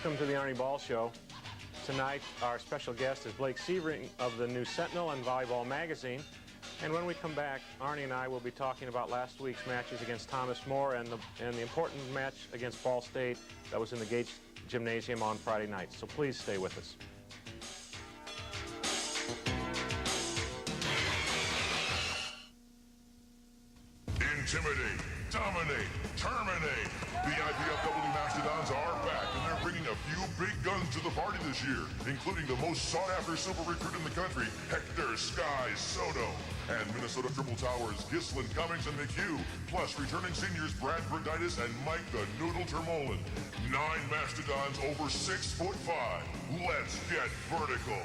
Welcome to the Arnie Ball Show. Tonight, our special guest is Blake Sievering of the New Sentinel and Volleyball Magazine. And when we come back, Arnie and I will be talking about last week's matches against Thomas More and the important match against Ball State that was in the Gates Gymnasium on Friday night. So please stay with us. Intimidate, dominate, terminate. The IPFW Mastodons are back, and they're bringing a few big guns to the party this year, including the most sought-after super recruit in the country, Hector Sky Soto, and Minnesota Triple Towers, Gislin, Cummings, and McHugh, plus returning seniors Brad Verditis and Mike the Noodle Termolen. 9 Mastodons over 6'5". Let's get vertical.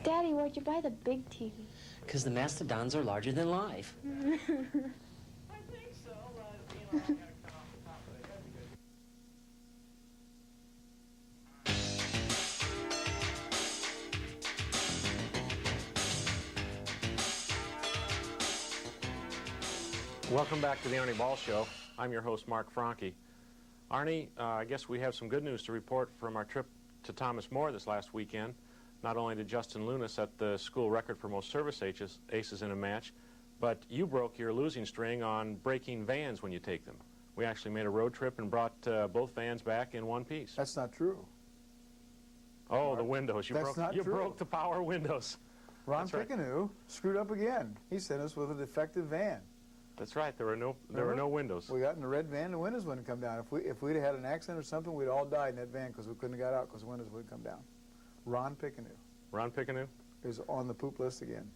Daddy, where'd you buy the big TV? Because the Mastodons are larger than life. I think so. I gotta cut off the top of it. That'd be good. Welcome back to the Arnie Ball Show. I'm your host, Mark Franke. Arnie, I guess we have some good news to report from our trip to Thomas More this last weekend. Not only did Justin Luna set the school record for most service aces in a match, but you broke your losing string on breaking vans when you take them. We actually made a road trip and brought both vans back in one piece. That's not true. Oh, the windows. You That's broke the power windows. Ron That's right. Pickanu screwed up again. He sent us with a defective van. That's right. There were no windows. We got in the red van, the windows wouldn't come down. If we'd had an accident or something, we'd all died in that van because we couldn't have got out because the windows wouldn't come down. Ron Pickanu. Ron Pickanu? Is on the poop list again.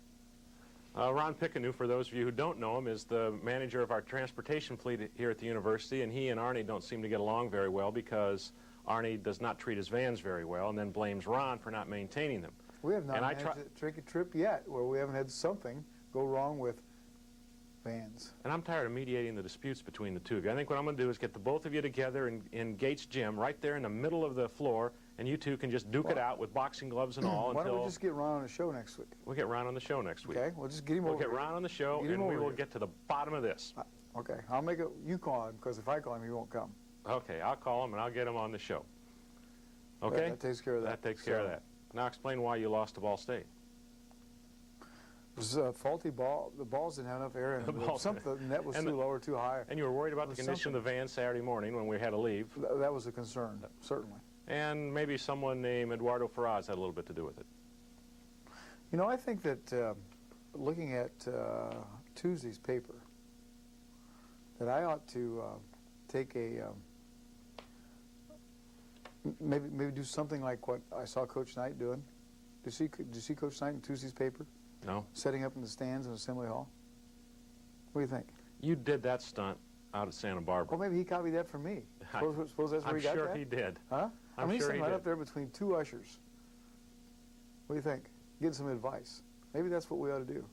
Ron Pickanu, for those of you who don't know him, is the manager of our transportation fleet here at the university, and he and Arnie don't seem to get along very well because Arnie does not treat his vans very well and then blames Ron for not maintaining them. We have not managed to take a trip yet where we haven't had something go wrong with vans. And I'm tired of mediating the disputes between the two of you. I think what I'm going to do is get the both of you together in Gates Gym, right there in the middle of the floor, and you two can just duke it out with boxing gloves and all Why until... don't we just get Ron on the show next week? We'll get Ron on the show next week. Okay, we'll just get him over We'll get Ron on the show, and we will get to the bottom of this. Okay, I'll make it, you call him, because if I call him, he won't come. Okay, I'll call him, and I'll get him on the show. Okay? That takes care of that. That takes care of that. Now explain why you lost to Ball State. It was a faulty ball. The balls didn't have enough air in them. Something, the net was too low or too high. And you were worried about the condition of the van Saturday morning when we had to leave. That was a concern, certainly. And maybe someone named Eduardo Ferraz had a little bit to do with it. You know, I think that looking at Tuesday's paper, that I ought to take a maybe do something like what I saw Coach Knight doing. Did you see Coach Knight in Tuesday's paper? No. Setting up in the stands in Assembly Hall? What do you think? You did that stunt out at Santa Barbara. Well, maybe he copied that from me. Suppose that's where he got that? I'm sure he did. Huh? I'm he's sure sitting he right did. up there between two ushers. What do you think? Get some advice. Maybe that's what we ought to do.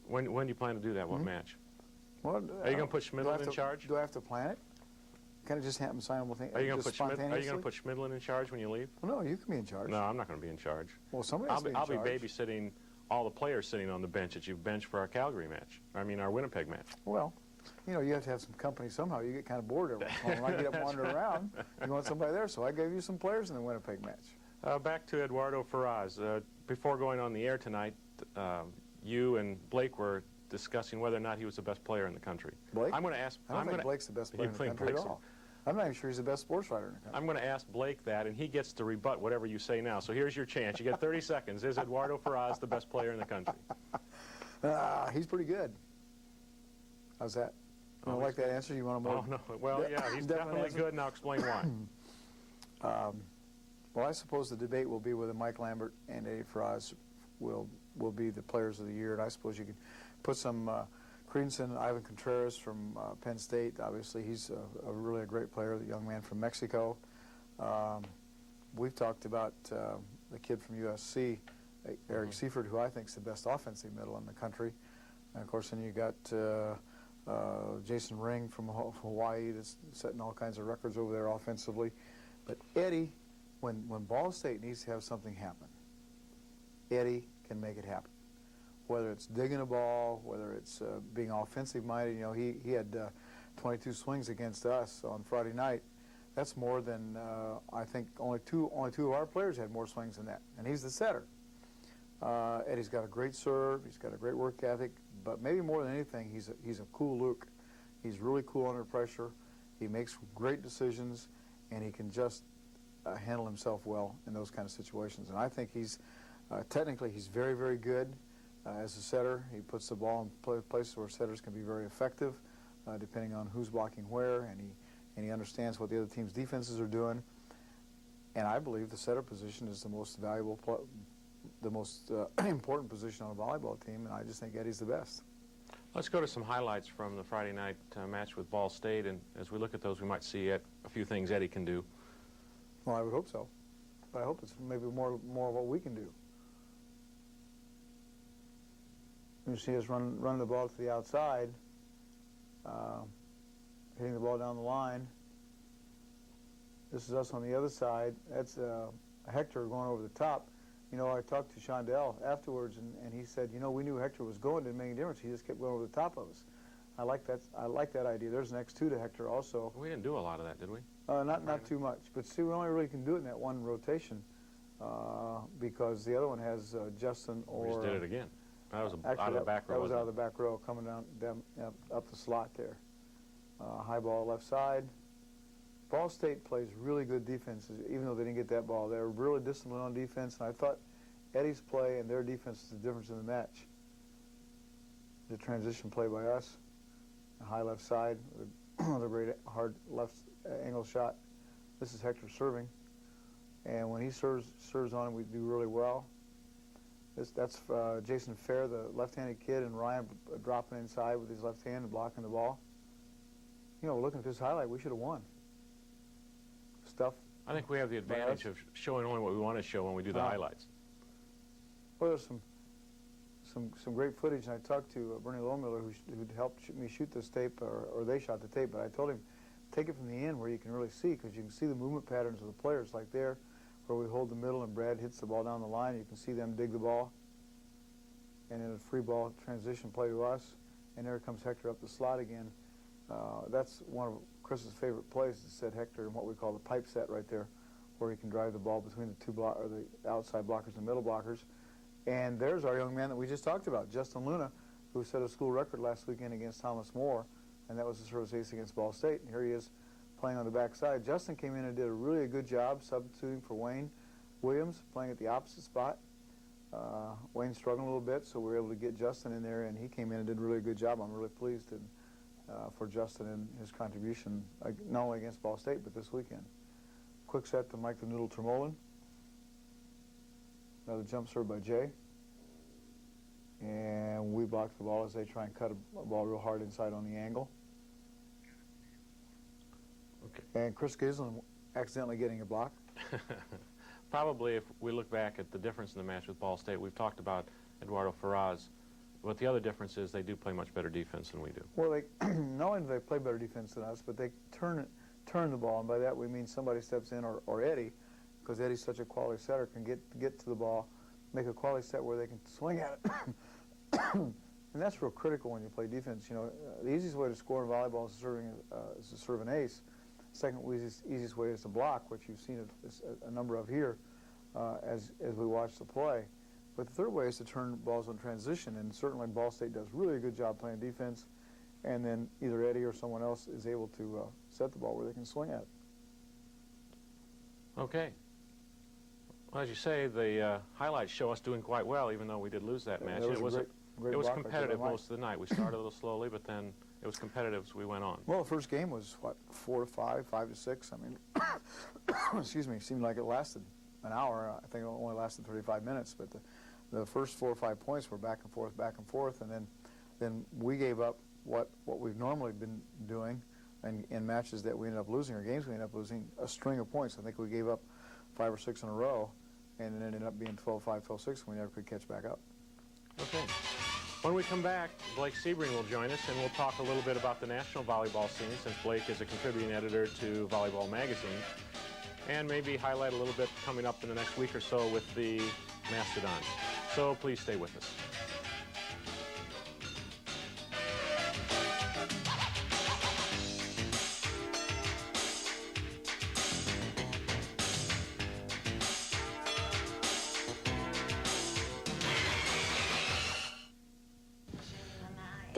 When do you plan to do that? What match? Well, Are you going to put Schmidlin in charge? Do I have to plan it? Can it just happen simultaneously? Are you going to put Schmidlin in charge when you leave? Well, no, you can be in charge. No, I'm not going to be in charge. Well, somebody has to be in charge. I'll be babysitting all the players sitting on the bench that you've benched for our Calgary match. I mean, our Winnipeg match. Well, you know, you have to have some company somehow. You get kind of bored every once in a while. When I get up and wander around, you want somebody there. So I gave you some players in the Winnipeg match. Back to Eduardo Ferraz. Before going on the air tonight, you and Blake were discussing whether or not he was the best player in the country. Blake? I'm going to ask... I don't think Blake's the best player in the country at all. I'm not even sure he's the best sports writer in the country. I'm going to ask Blake that, and he gets to rebut whatever you say now. So here's your chance. You get 30 seconds. Is Eduardo Ferraz the best player in the country? He's pretty good. How's that? You don't like that answer? You want to more? Oh, no. Well, yeah, he's definitely good, and I'll explain why. Well, I suppose the debate will be whether Mike Lambert and Eddie Ferraz will be the players of the year, and I suppose you could put some credence in Ivan Contreras from Penn State. Obviously, he's really a great player, the young man from Mexico. We've talked about the kid from USC, Eric Seifert, who I think is the best offensive middle in the country. And, of course, then you got Jason Ring from Hawaii that's setting all kinds of records over there offensively. But Eddie, when Ball State needs to have something happen, Eddie can make it happen. whether it's digging a ball, whether it's being offensive-minded. You know, he had 22 swings against us on Friday night. That's more than I think only two of our players had more swings than that, and he's the setter. Eddie's got a great serve. He's got a great work ethic, but maybe more than anything, he's a cool Luke. He's really cool under pressure. He makes great decisions, and he can just handle himself well in those kind of situations. And I think he's technically he's very, very good as a setter. He puts the ball in places where setters can be very effective, depending on who's blocking where, and he understands what the other team's defenses are doing. And I believe the setter position is the most valuable, the most important position on a volleyball team, and I just think Eddie's the best. Let's go to some highlights from the Friday night match with Ball State, and as we look at those, we might see a few things Eddie can do. Well, I would hope so, but I hope it's maybe more of what we can do. You see us run the ball to the outside, hitting the ball down the line. This is us on the other side. That's Hector going over the top. You know, I talked to Shondell afterwards, and he said, you know, we knew Hector was going, didn't make any difference. He just kept going over the top of us. I like that idea. There's an X2 to Hector also. We didn't do a lot of that, did we? Not too much. But see, we only really can do it in that one rotation because the other one has Justin or... We just did it again. That was actually, out of the back row. That was out of the back row, coming down up the slot there. High ball left side. Ball State plays really good defense, even though they didn't get that ball. They're really disciplined on defense, and I thought Eddie's play and their defense is the difference in the match. The transition play by us, the high left side, another great hard left angle shot. This is Hector serving, and when he serves on, we do really well. That's Jason Fair, the left-handed kid, and Ryan dropping inside with his left hand and blocking the ball. You know, looking at this highlight, we should have won. I think we have the advantage of showing only what we want to show when we do the highlights. Well, there's some great footage, and I talked to Bernie Lohmiller, who helped me shoot this tape, or they shot the tape, but I told him, take it from the end where you can really see, because you can see the movement patterns of the players, like there, where we hold the middle and Brad hits the ball down the line. You can see them dig the ball, and then a free ball transition play to us, and there comes Hector up the slot again. That's one of Chris's favorite plays, is set Hector in what we call the pipe set right there, where he can drive the ball between the outside blockers and middle blockers. And there's our young man that we just talked about, Justin Luna, who set a school record last weekend against Thomas More, and that was his service ace against Ball State. And here he is playing on the backside. Justin came in and did a really good job substituting for Wayne Williams, playing at the opposite spot. Wayne struggled a little bit, so we were able to get Justin in there, and he came in and did a really good job. I'm really pleased for Justin and his contribution, not only against Ball State, but this weekend. Quick set to Mike the Noodle Termolin. Another jump serve by Jay. And we block the ball as they try and cut a ball real hard inside on the angle. Okay. And Chris Gislin accidentally getting a block. Probably if we look back at the difference in the match with Ball State, we've talked about Eduardo Ferraz. But the other difference is they do play much better defense than we do. Well, not only do they play better defense than us, but they turn the ball, and by that we mean somebody steps in, or Eddie, because Eddie's such a quality setter, can get to the ball, make a quality set where they can swing at it. And that's real critical when you play defense. You know, the easiest way to score in volleyball is to serve an ace. Second easiest way is to block, which you've seen a number of here as we watch the play. But the third way is to turn balls on transition, and certainly Ball State does really a good job playing defense, and then either Eddie or someone else is able to set the ball where they can swing at it. Okay. Well, as you say, the highlights show us doing quite well, even though we did lose that match. It was competitive most of the night. We started a little slowly, but then it was competitive as we went on. Well, the first game was, what, 4-5, 5-6? I mean, excuse me, seemed like it lasted an hour. I think it only lasted 35 minutes, but the first 4 or 5 points were back and forth, and then we gave up what we've normally been doing in matches that we ended up losing, or games we ended up losing, a string of points. I think we gave up 5 or 6 in a row, and it ended up being 12-5, 12-6, and we never could catch back up. Okay. When we come back, Blake Sebring will join us, and we'll talk a little bit about the national volleyball scene, since Blake is a contributing editor to Volleyball Magazine, and maybe highlight a little bit coming up in the next week or so with the Mastodons. So please stay with us.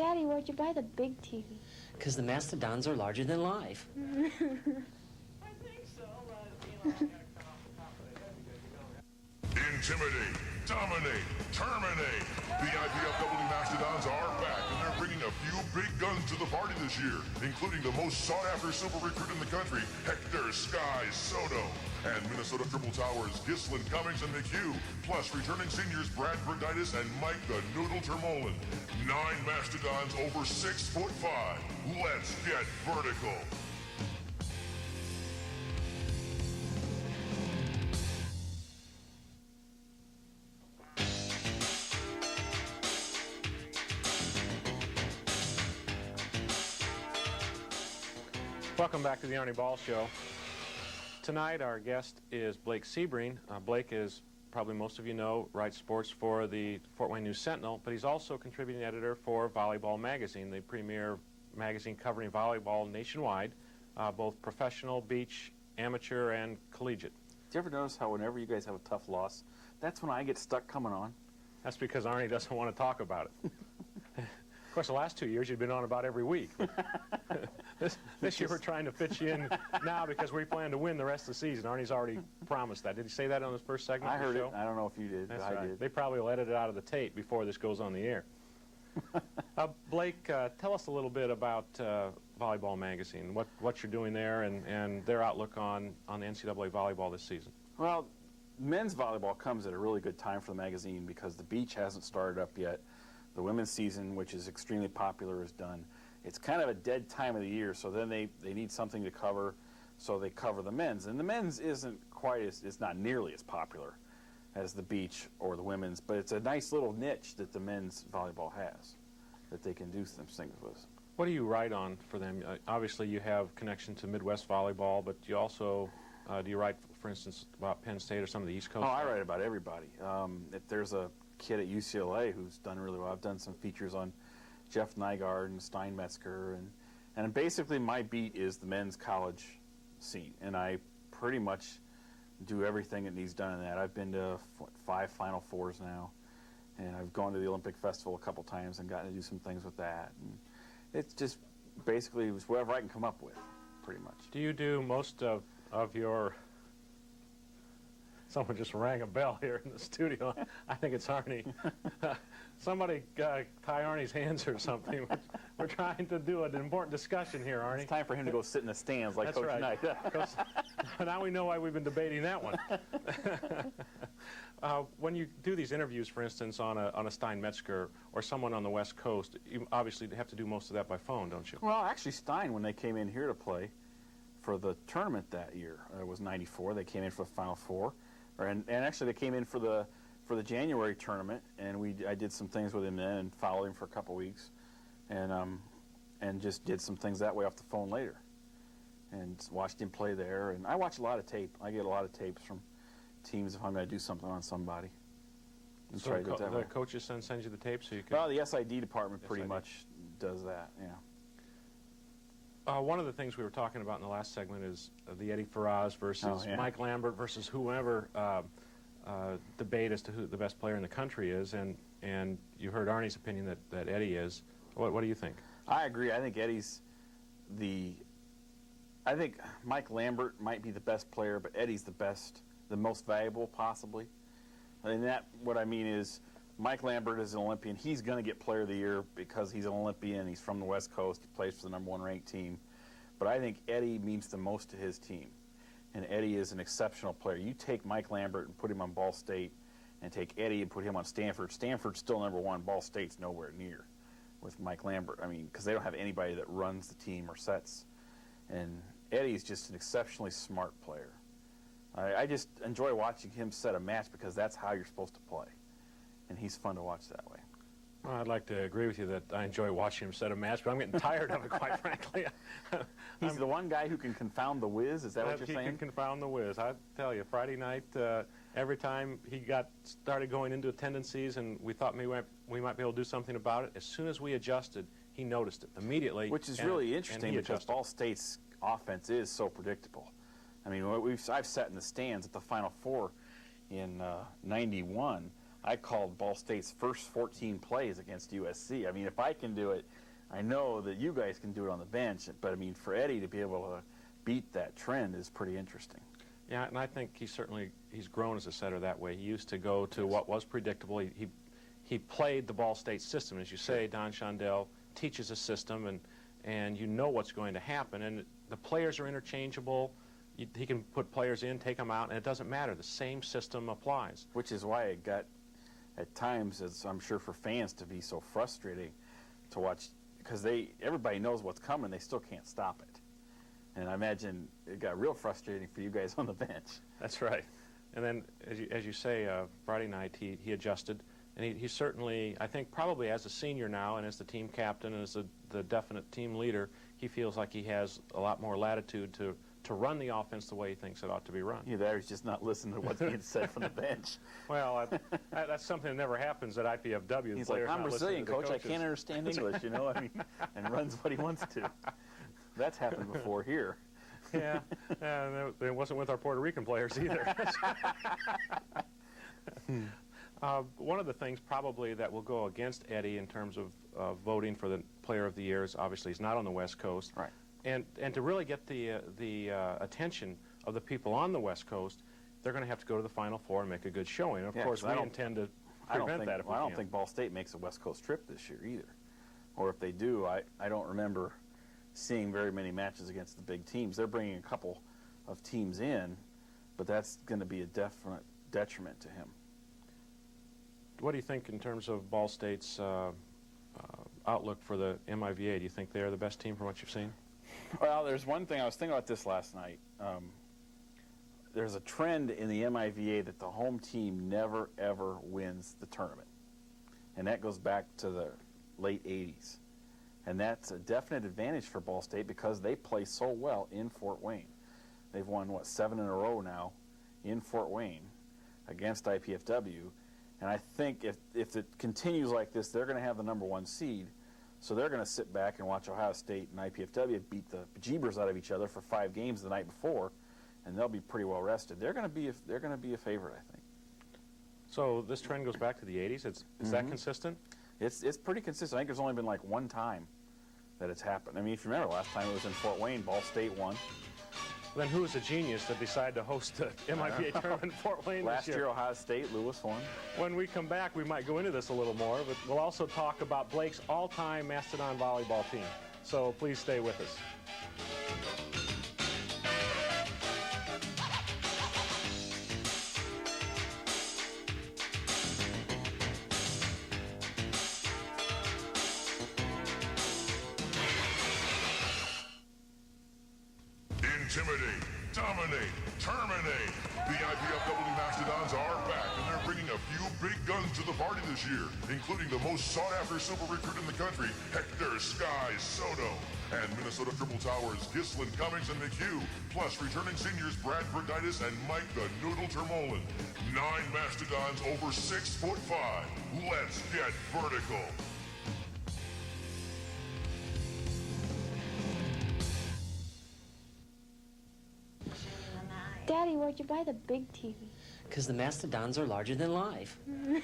Daddy, where'd you buy the big TV? Because the Mastodons are larger than life. I think so, but, I gotta cut off the top of the head because you don't have... Intimidate, dominate, terminate. The IPFW Mastodons are back, and they're bringing a few big guns to the party this year, including the most sought-after super recruit in the country, Hector Sky Soto, and Minnesota Triple Towers Gislin, Cummings, and McHugh, plus returning seniors Brad Verditis and Mike the Noodle Termolen. 9 Mastodons over 6'5". Let's get vertical. Welcome back to the Arnie Ball Show. Tonight our guest is Blake Sebring. Blake is, probably most of you know, writes sports for the Fort Wayne News Sentinel, but he's also contributing editor for Volleyball Magazine, the premier magazine covering volleyball nationwide, both professional, beach, amateur, and collegiate. Do you ever notice how whenever you guys have a tough loss, that's when I get stuck coming on? That's because Arnie doesn't want to talk about it. Of course, the last 2 years you've been on about every week. This year we're trying to fit you in now because we plan to win the rest of the season. Arnie's already promised that. Did he say that on his first segment I of the heard show? it. I don't know if you did, That's but I right. did. They probably will edit it out of the tape before this goes on the air. Blake, tell us a little bit about Volleyball Magazine, what you're doing there, and their outlook on the NCAA volleyball this season. Well, men's volleyball comes at a really good time for the magazine because the beach hasn't started up yet. The women's season, which is extremely popular, is done. It's kind of a dead time of the year, so then they need something to cover, so they cover the men's. And the men's isn't quite as, it's not nearly as popular as the beach or the women's, but it's a nice little niche that the men's volleyball has that they can do some things with. What do you write on for them? Obviously you have connection to Midwest volleyball, but you also, do you write, for instance, about Penn State or some of the East Coast? Oh, I write about everybody. If there's a kid at UCLA who's done really well, I've done some features on Jeff Nygaard and Steinmetzger, and basically my beat is the men's college scene, and I pretty much do everything that needs done in that. I've been to 5 Final Fours now, and I've gone to the Olympic Festival a couple times and gotten to do some things with that. And it's just basically whatever I can come up with, pretty much. Do you do most of your... Someone just rang a bell here in the studio. I think it's Arnie. Somebody tie Arnie's hands or something. We're trying to do an important discussion here, Arnie. It's time for him to go sit in the stands like That's Coach right. Knight. Now we know why we've been debating that one. When you do these interviews, for instance, on a Steinmetzger or someone on the West Coast, you obviously have to do most of that by phone, don't you? Well, actually, Stein, when they came in here to play for the tournament that year, it was '94. They came in for the Final Four. And actually, they came in for the January tournament, and I did some things with him then, and followed him for a couple weeks, and just did some things that way off the phone later, and watched him play there. And I watch a lot of tape. I get a lot of tapes from teams if I'm going to do something on somebody. And So try to do it that way. the coaches send you the tape so you can... Well, the SID department pretty SID. much does that. Yeah. One of the things we were talking about in the last segment is the Eddie Faraz versus Mike Lambert versus whoever debate as to who the best player in the country is, and you heard Arnie's opinion that Eddie is. What do you think? I agree. I think Eddie's I think Mike Lambert might be the best player, but Eddie's the most valuable possibly. And that, what I mean is, Mike Lambert is an Olympian. He's going to get Player of the Year because he's an Olympian. He's from the West Coast. He plays for the #1 ranked team. But I think Eddie means the most to his team. And Eddie is an exceptional player. You take Mike Lambert and put him on Ball State, and take Eddie and put him on Stanford. Stanford's still #1. Ball State's nowhere near with Mike Lambert. I mean, because they don't have anybody that runs the team or sets. And Eddie's just an exceptionally smart player. I just enjoy watching him set a match because that's how you're supposed to play. And he's fun to watch that way. Well, I'd like to agree with you that I enjoy watching him set a match, but I'm getting tired of it, quite frankly. He's the one guy who can confound the whiz. Is that what you're saying? He can confound the whiz. I tell you, Friday night, every time he started going into tendencies and we thought maybe we might be able to do something about it, as soon as we adjusted, he noticed it immediately. Which is really interesting because Ball State's offense is so predictable. I mean, I've sat in the stands at the Final Four in '91. I called Ball State's first 14 plays against USC. I mean, if I can do it, I know that you guys can do it on the bench. But, I mean, for Eddie to be able to beat that trend is pretty interesting. Yeah, and I think he's grown as a setter that way. He used to go to what was predictable. He played the Ball State system. As you say, Don Shondell teaches a system, and you know what's going to happen. And the players are interchangeable. He can put players in, take them out, and it doesn't matter. The same system applies. Which is why it got, at times, as I'm sure for fans, to be so frustrating to watch, because everybody knows what's coming, they still can't stop it. And I imagine it got real frustrating for you guys on the bench. That's right. And then, as you say, Friday night he adjusted, and he certainly, I think, probably as a senior now and as the team captain and as the definite team leader, he feels like he has a lot more latitude to run the offense the way he thinks it ought to be run. Either that or he's just not listening to what's being said from the bench. Well, that's something that never happens at IPFW. He's like, I'm Brazilian, coach. I can't understand English, you know. I mean, and runs what he wants to. That's happened before here. Yeah, and it wasn't with our Puerto Rican players either. One of the things probably that will go against Eddie in terms of voting for the Player of the Year is obviously he's not on the West Coast. Right. And to really get the attention of the people on the West Coast, they're going to have to go to the Final Four and make a good showing. Of course, we intend to prevent that if we can. I don't think Ball State makes a West Coast trip this year either. Or if they do, I don't remember seeing very many matches against the big teams. They're bringing a couple of teams in, but that's going to be a definite detriment to him. What do you think in terms of Ball State's outlook for the MIVA? Do you think they're the best team from what you've seen? Well, there's one thing. I was thinking about this last night. There's a trend in the MIVA that the home team never, ever wins the tournament. And that goes back to the late 80s. And that's a definite advantage for Ball State because they play so well in Fort Wayne. They've won, 7 in a row now in Fort Wayne against IPFW. And I think if it continues like this, they're going to have the #1 seed. So they're going to sit back and watch Ohio State and IPFW beat the bejeebers out of each other for 5 games the night before, and they'll be pretty well rested. They're going to be a favorite, I think. So this trend goes back to the 80s. Is that consistent? It's pretty consistent. I think there's only been like one time that it's happened. I mean, if you remember last time it was in Fort Wayne, Ball State won. Then who was the genius that decided to host the MIVA tournament in Fort Wayne Last this year? year, Ohio State, Lewis won. When we come back, we might go into this a little more, but we'll also talk about Blake's all-time Mastodon volleyball team. So please stay with us. Intimidate, dominate, terminate. The IPFW Mastodons are back, and they're bringing a few big guns to the party this year, including the most sought-after super recruit in the country, Hector Sky Soto, and Minnesota Triple Towers, Gislin, Cummings, and McHugh, plus returning seniors Brad Verditis and Mike the Noodle Termolen. 9 Mastodons over 6'5". Let's get vertical. Daddy, where'd you buy the big TV? Because the Mastodons are larger than life. I think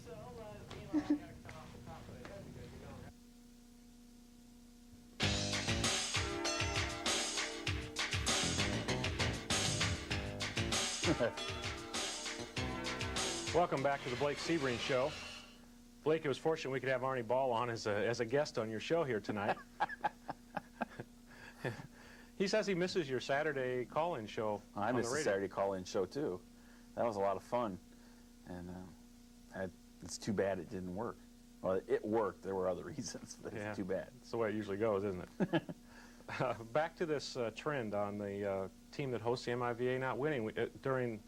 so, but, I gotta cut off the top of the head because you don't have... Welcome back to the Blake Sebring Show. Blake, it was fortunate we could have Arnie Ball on as a guest on your show here tonight. He says he misses your Saturday call-in show. I miss the Saturday call-in show, too. That was a lot of fun. And it's too bad it didn't work. Well, it worked. There were other reasons, but it's too bad. That's the way it usually goes, isn't it? Back to this trend on the team that hosts the MIVA not winning. During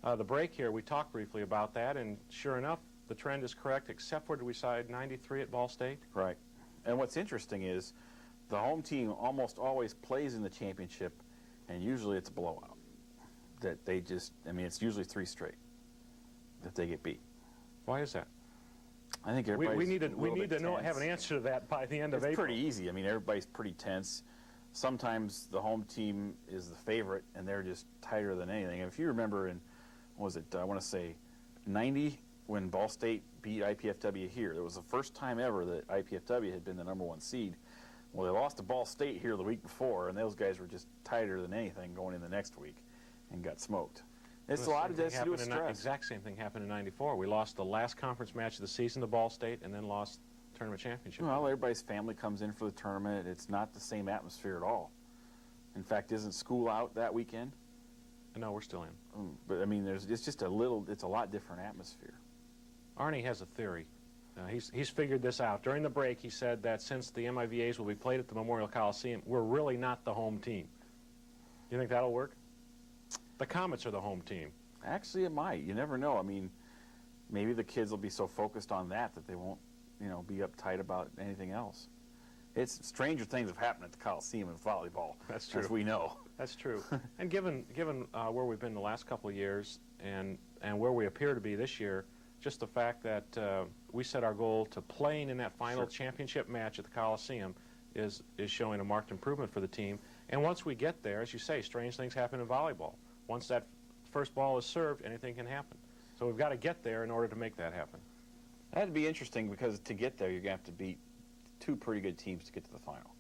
the break here, we talked briefly about that, and sure enough, the trend is correct, except for, did we side 93 at Ball State? Right. And what's interesting is the home team almost always plays in the championship, and usually it's a blowout. That they just, I mean, it's usually 3 straight that they get beat. Why is that? I think everybody's we need to know, have an answer to that by the end of April. It's pretty easy. I mean, everybody's pretty tense. Sometimes the home team is the favorite, and they're just tighter than anything. And if you remember in, what was it, I want to say 90, when Ball State beat IPFW here, it was the first time ever that IPFW had been the #1 seed. Well, they lost to Ball State here the week before, and those guys were just tighter than anything going in the next week and got smoked. It's a lot of this to do with stress. Exact same thing happened in '94. We lost the last conference match of the season to Ball State and then lost tournament championship. Well, everybody's family comes in for the tournament. It's not the same atmosphere at all. In fact, isn't school out that weekend? No, we're still in. But, I mean, it's just a lot different atmosphere. Arnie has a theory. He's figured this out. During the break, he said that since the MIVAs will be played at the Memorial Coliseum, we're really not the home team. You think that'll work? The Comets are the home team. Actually, it might. You never know. I mean, maybe the kids will be so focused on that they won't, be uptight about anything else. It's stranger things have happened at the Coliseum in volleyball. That's true. As we know. That's true. And given where we've been the last couple of years and where we appear to be this year, just the fact that we set our goal to playing in that final championship match at the Coliseum is showing a marked improvement for the team. And once we get there, as you say, strange things happen in volleyball. Once that first ball is served, anything can happen. So we've got to get there in order to make that happen. That'd be interesting because to get there, you're going to have to beat two pretty good teams to get to the final.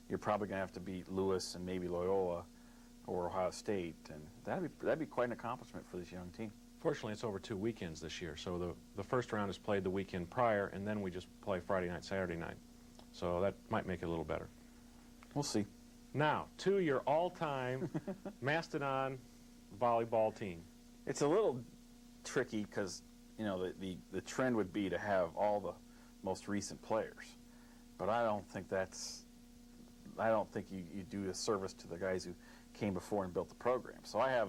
You're probably going to have to beat Lewis and maybe Loyola or Ohio State, and that'd be quite an accomplishment for this young team. Fortunately, it's over 2 weekends this year, so the first round is played the weekend prior, and then we just play Friday night, Saturday night. So that might make it a little better. We'll see. Now, to your all-time Mastodon volleyball team. It's a little tricky because, the trend would be to have all the most recent players. But I don't think you do a service to the guys who came before and built the program. So I have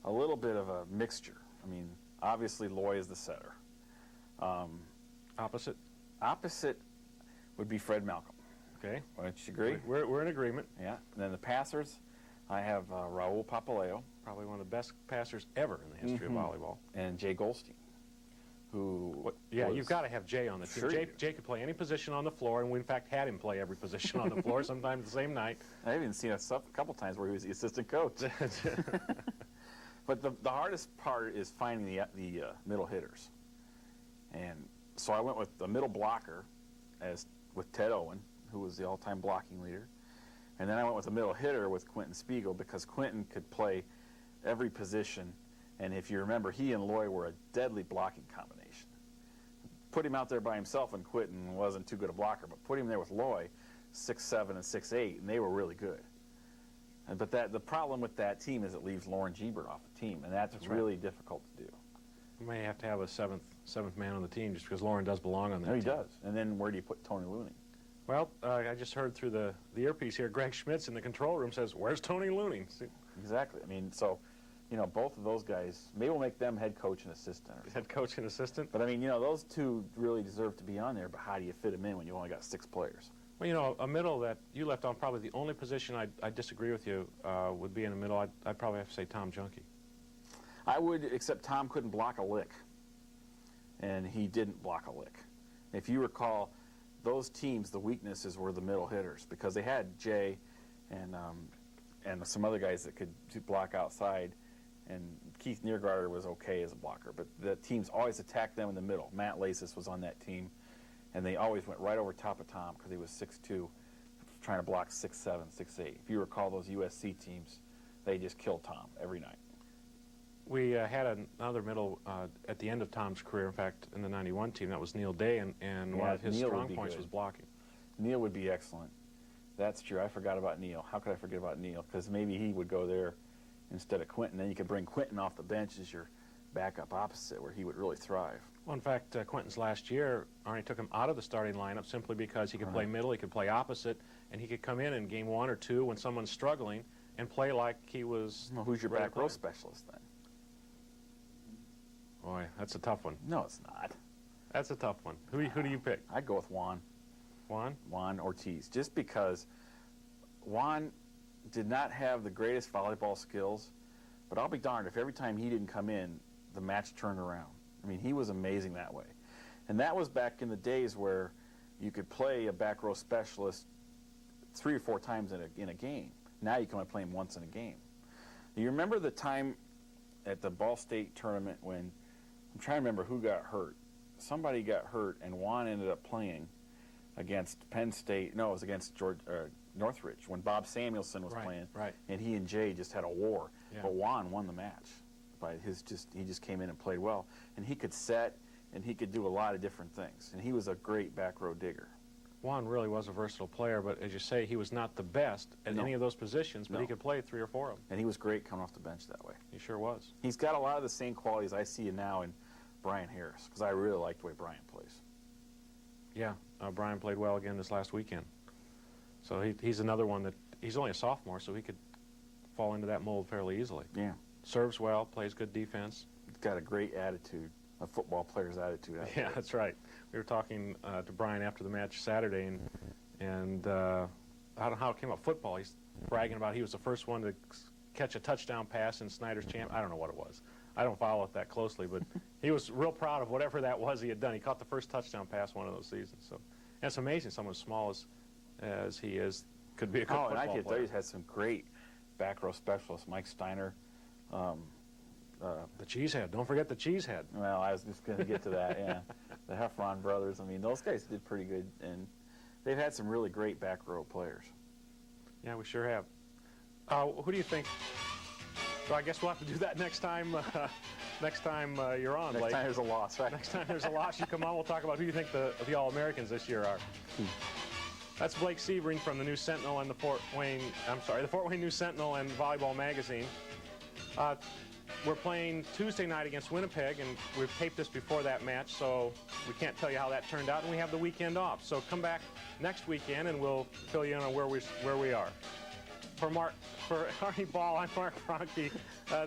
a little bit of a mixture. I mean, obviously Loy is the setter. Opposite? Opposite would be Fred Malcolm. Okay. Wouldn't you agree? We're in agreement. Yeah. And then the passers, I have Raul Papaleo. Probably one of the best passers ever in the history of volleyball. And Jay Goldstein, you've got to have Jay on the team. Sure Jay could play any position on the floor, and we, in fact, had him play every position on the floor, sometimes the same night. I've even seen a couple times where he was the assistant coach. But the hardest part is finding the middle hitters. And so I went with the middle blocker with Ted Owen, who was the all-time blocking leader. And then I went with the middle hitter with Quentin Spiegel because Quentin could play every position. And if you remember, he and Loy were a deadly blocking combination. Put him out there by himself, and Quentin wasn't too good a blocker, but put him there with Loy, 6'7" and 6'8", and they were really good. But the problem with that team is it leaves Lauren Gebert off the team, and that's really difficult to do. You may have to have a seventh man on the team just because Lauren does belong on that team. No, he does. And then where do you put Tony Looney? Well, I just heard through the earpiece here, Greg Schmitz in the control room says, "Where's Tony Looney?" Exactly. I mean, so, both of those guys, maybe we'll make them head coach and assistant. Head coach and assistant? But, I mean, those two really deserve to be on there, but how do you fit them in when you only got 6 players? Well, a middle that you left on, probably the only position I disagree with you would be in the middle. I'd probably have to say Tom Junkie. I would, except Tom couldn't block a lick. And he didn't block a lick. If you recall, those teams, the weaknesses were the middle hitters because they had Jay and some other guys that could block outside, and Keith Niergarter was okay as a blocker, but the teams always attacked them in the middle. Matt Lasis was on that team, and they always went right over top of Tom because he was 6'2", trying to block 6'7", 6'8". If you recall those USC teams, they just killed Tom every night. We had another middle at the end of Tom's career, in fact, in the 91 team. That was Neil Day, and one of his strong points was blocking. Neil would be excellent. That's true. I forgot about Neil. How could I forget about Neil? Because maybe he would go there instead of Quentin. Then you could bring Quentin off the bench as your backup opposite, where he would really thrive. Well, in fact, Quentin's last year, Arnie took him out of the starting lineup simply because he could play middle, he could play opposite, and he could come in game 1 or 2 when someone's struggling and play like he was. Well, who's your back row specialist then? Boy, that's a tough one. No, it's not. That's a tough one. Who do you pick? I'd go with Juan. Juan? Juan Ortiz. Just because Juan did not have the greatest volleyball skills, but I'll be darned if every time he didn't come in, the match turned around. I mean, he was amazing that way. And that was back in the days where you could play a back row specialist 3 or 4 times in a game. Now you can only play him once in a game. You remember the time at the Ball State tournament when I'm trying to remember who got hurt. Somebody got hurt, and Juan ended up playing against Penn State. No, it was against Northridge when Bob Samuelson was playing. Right. And he and Jay just had a war. Yeah. But Juan won the match. He just came in and played well. And he could set, and he could do a lot of different things. And he was a great back row digger. Juan really was a versatile player, but as you say, he was not the best at any of those positions, but he could play 3 or 4 of them. And he was great coming off the bench that way. He sure was. He's got a lot of the same qualities I see now in Brian Harris, because I really like the way Brian plays. Yeah, Brian played well again this last weekend. So he's another one that, he's only a sophomore, so he could fall into that mold fairly easily. Yeah. Serves well, plays good defense. He's got a great attitude, a football player's attitude. Yeah, that's right. We were talking to Brian after the match Saturday, and I don't know how it came up, football. He's bragging about he was the first one to catch a touchdown pass in Snyder's champ. I don't know what it was. I don't follow it that closely, but he was real proud of whatever that was he had done. He caught the first touchdown pass one of those seasons. So, and it's amazing someone as small as he is could be a good football player. And IPFW's had some great back row specialists. Mike Steiner. The Cheesehead. Don't forget the Cheesehead. Well, I was just going to get to that, yeah. The Heffron brothers. I mean, those guys did pretty good, and they've had some really great back row players. Yeah, we sure have. Who do you think? So I guess we'll have to do that next time. Next time you're on, Blake. Next time there's a loss, right? Next time there's a loss, you come on. We'll talk about who you think the All-Americans this year are. That's Blake Sebring from the New Sentinel and the Fort Wayne News Sentinel and Volleyball Magazine. We're playing Tuesday night against Winnipeg, and we've taped this before that match, so we can't tell you how that turned out, and we have the weekend off. So come back next weekend, and we'll fill you in on where we are. For Arnie Ball, I'm Mark Franke.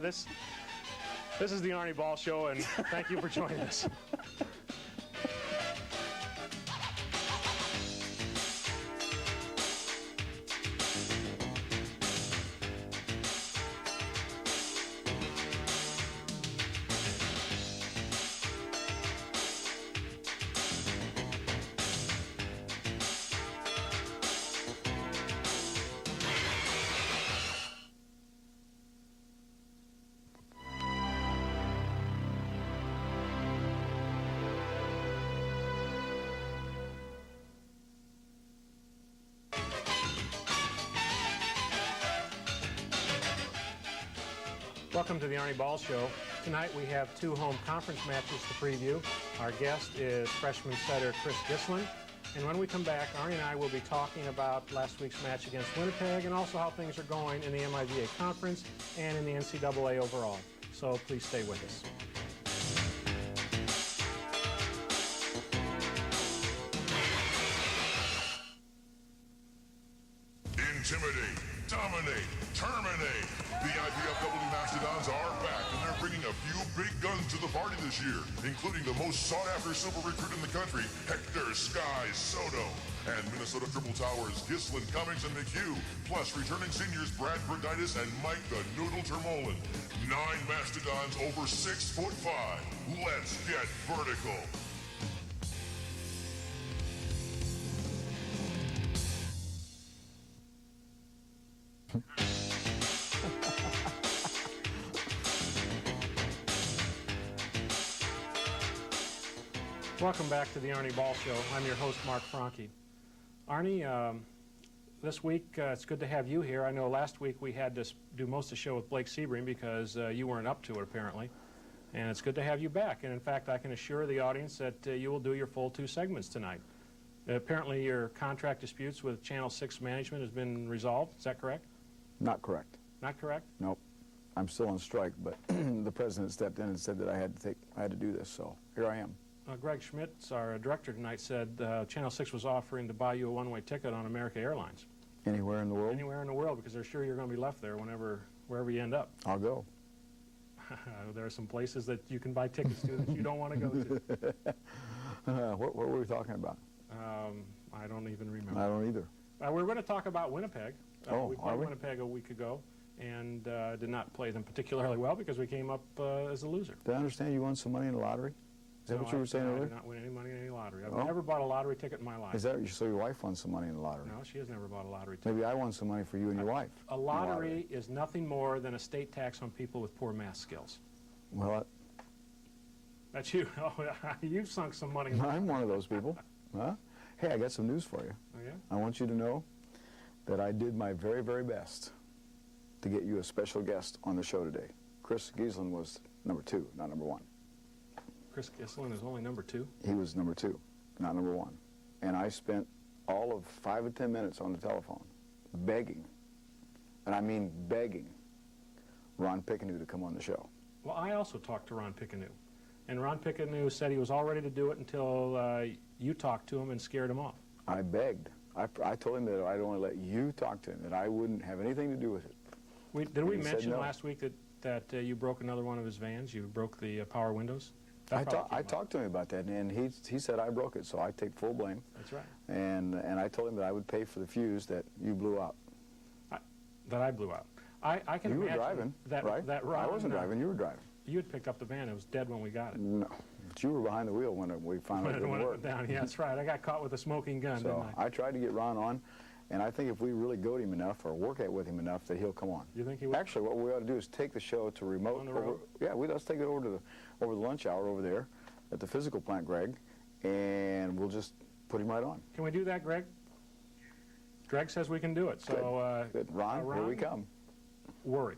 This is the Arnie Ball Show, and thank you for joining us. Welcome to the Arnie Ball Show. Tonight we have 2 home conference matches to preview. Our guest is freshman setter Chris Gislin. And when we come back, Arnie and I will be talking about last week's match against Winnipeg and also how things are going in the MIVA conference and in the NCAA overall. So please stay with us. Intimidate, dominate, terminate. The IPFW Mastodons are back, and they're bringing a few big guns to the party this year, including the most sought-after super recruit in the country, Hector Sky Soto, and Minnesota Triple Towers Gislin, Cummings, and McHugh, plus returning seniors Brad Berditis and Mike the Noodle Termolen. 9 Mastodons over 6'5". Let's get vertical. Welcome back to the Arnie Ball Show. I'm your host, Mark Franke. Arnie, this week it's good to have you here. I know last week we had to do most of the show with Blake Sebring because you weren't up to it apparently. And it's good to have you back. And in fact, I can assure the audience that you will do your full 2 segments tonight. Apparently your contract disputes with Channel 6 management has been resolved. Is that correct? Not correct. Not correct? Nope. I'm still on strike, but the president stepped in and said that I had to do this, so here I am. Greg Schmitz, our director tonight, said Channel 6 was offering to buy you a one-way ticket on America Airlines. Anywhere in the world? Anywhere in the world, because they're sure you're going to be left there wherever you end up. I'll go. There are some places that you can buy tickets to that you don't want to go to. What were we talking about? I don't even remember. I don't either. We were going to talk about Winnipeg. We are played we? Winnipeg a week ago and did not play them particularly well because we came up as a loser. Did I understand you won some money in the lottery? Is that what you were saying I earlier? did not win any money in any lottery. I've never bought a lottery ticket in my life. Is that so? Your wife won some money in the lottery? No, she has never bought a lottery ticket. Maybe I won some money for you and your wife. A lottery is nothing more than a state tax on people with poor math skills. Well, That's you. Oh, you've sunk some money. I'm one of those people. Huh? Hey, I got some news for you. Oh, yeah? I want you to know that I did my very, very best to get you a special guest on the show today. Chris Giesland was number 2, not number 1. Chris Giesland is only number 2? He was number 2, not number 1. And I spent all of 5 or 10 minutes on the telephone begging, and I mean begging, Ron Pickenu to come on the show. Well, I also talked to Ron Pickenu. And Ron Pickenu said he was all ready to do it until you talked to him and scared him off. I begged. I told him that I'd only let you talk to him, that I wouldn't have anything to do with it. Did we mention no. last week that you broke another one of his vans? You broke the power windows? I talked to him about that, and he said I broke it, so I take full blame. That's right. And I told him that I would pay for the fuse that you blew out. That I blew out. I can you were imagine driving, that, right? That Ron, I wasn't driving. You were driving. You had picked up the van. It was dead when we got it. No, but you were behind the wheel when we finally didn't when it work. went down. Yeah, that's right. I got caught with a smoking gun, So didn't I? I tried to get Ron on, and I think if we really goad him enough or work with him enough, that he'll come on. You think he would? Actually, what we ought to do is take the show to remote. On the road? Yeah, let's take it over to the lunch hour over there at the physical plant, Greg, and we'll just put him right on. Can we do that, Greg? Greg says we can do it. So, Good. Ron, here we come. Worry.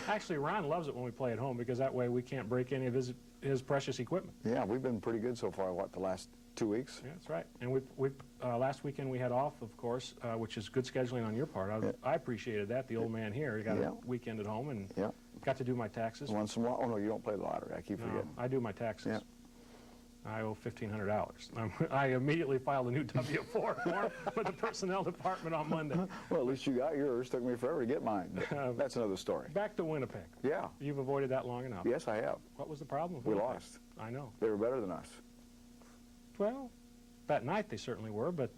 Actually, Ron loves it when we play at home because that way we can't break any of his precious equipment. Yeah, we've been pretty good so far, the last 2 weeks? Yeah, that's right. And last weekend we had off, of course, which is good scheduling on your part. I appreciated that. The old man here got a weekend at home and got to do my taxes. Once in a while? Oh, no, you don't play the lottery. I keep forgetting. I do my taxes. Yeah. I owe $1,500. I immediately filed a new W-4 form with the personnel department on Monday. Well, at least you got yours. Took me forever to get mine. That's another story. Back to Winnipeg. Yeah. You've avoided that long enough. Yes, I have. What was the problem? We lost. I know. They were better than us. Well, that night they certainly were, but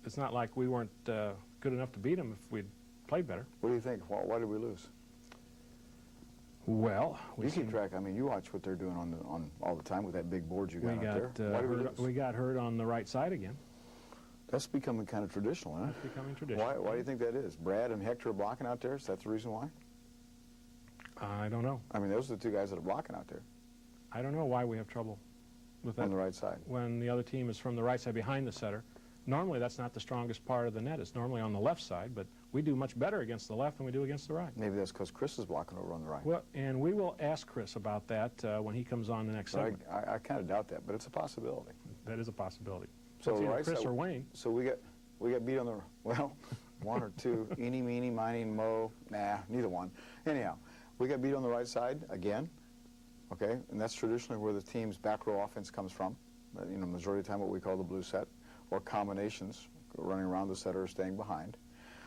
it's not like we weren't good enough to beat them if we'd played better. What do you think? Why did we lose? Well, you keep track. I mean, you watch what they're doing on all the time with that big board you got out there. Why did we lose? We got hurt on the right side again. That's becoming kind of traditional, huh? That's becoming traditional. Why do you think that is? Brad and Hector are blocking out there. Is that the reason why? I don't know. I mean, those are the two guys that are blocking out there. I don't know why we have trouble with that. On the right side. When the other team is from the right side behind the setter. Normally, that's not the strongest part of the net. It's normally on the left side, but we do much better against the left than we do against the right. Maybe that's because Chris is blocking over on the right. Well, and we will ask Chris about that when he comes on the next segment. I kind of doubt that, but it's a possibility. That is a possibility. So it's either right Chris side, or Wayne. So we got beat on the, well, one or two. Eeny, meeny, miny, mo. Nah, neither one. Anyhow, we got beat on the right side again. Okay, and that's traditionally where the team's back row offense comes from. Majority of the time what we call the blue set, or combinations, running around the setter or staying behind.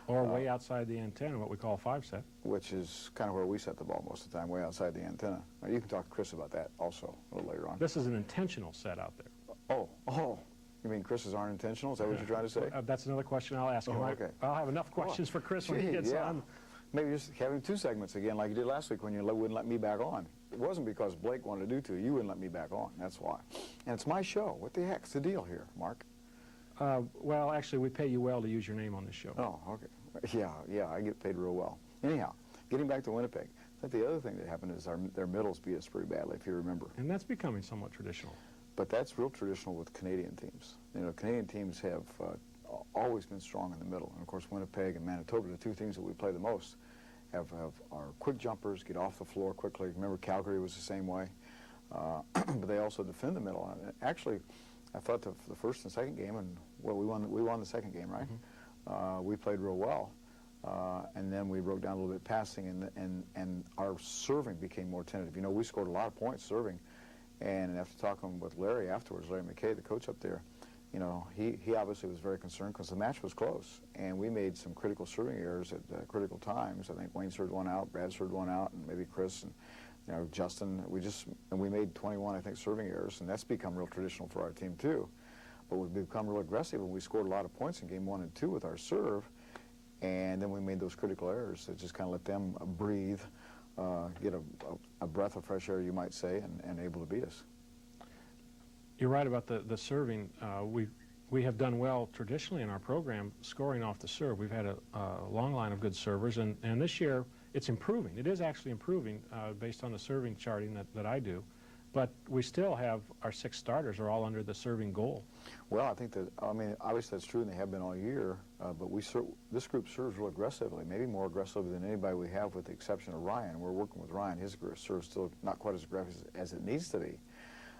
Or way outside the antenna, what we call a 5-set. Which is kind of where we set the ball most of the time, way outside the antenna. Now, you can talk to Chris about that also a little later on. This is an intentional set out there. Oh. You mean Chris's aren't intentional? Is that what you're trying to say? That's another question I'll ask him. Okay. I'll have enough questions for Chris when he gets on. Maybe just having 2 segments again like you did last week when you wouldn't let me back on. It wasn't because Blake wanted to do 2. You wouldn't let me back on. That's why. And it's my show. What the heck's the deal here, Mark? Well, actually, we pay you well to use your name on this show. Oh, okay. Yeah, I get paid real well. Anyhow, getting back to Winnipeg, I think the other thing that happened is their middles beat us pretty badly, if you remember. And that's becoming somewhat traditional. But that's real traditional with Canadian teams. Canadian teams have always been strong in the middle. And, of course, Winnipeg and Manitoba, the 2 teams that we play the most, are quick jumpers, get off the floor quickly. Remember, Calgary was the same way. But they also defend the middle. And actually, I thought the first and second game, and well, we won the second game, right? Mm-hmm. We played real well, and then we broke down a little bit passing, and our serving became more tentative. We scored a lot of points serving, and after talking with Larry afterwards, Larry McKay, the coach up there, he obviously was very concerned because the match was close, and we made some critical serving errors at critical times. I think Wayne served one out, Brad served one out, and maybe Chris and Justin. We made 21, I think, serving errors, and that's become real traditional for our team too. But we've become real aggressive, and we scored a lot of points in game 1 and 2 with our serve, and then we made those critical errors that just kind of let them breathe, get a breath of fresh air, you might say, and able to beat us. You're right about the serving. We have done well traditionally in our program scoring off the serve. We've had a long line of good servers, and this year it's improving. It is actually improving based on the serving charting that I do. But we still have our 6 starters are all under the serving goal. Well, I think that, I mean, obviously that's true, and they have been all year, but this group serves real aggressively, maybe more aggressively than anybody we have with the exception of Ryan. We're working with Ryan. His serve still not quite as aggressive as it needs to be.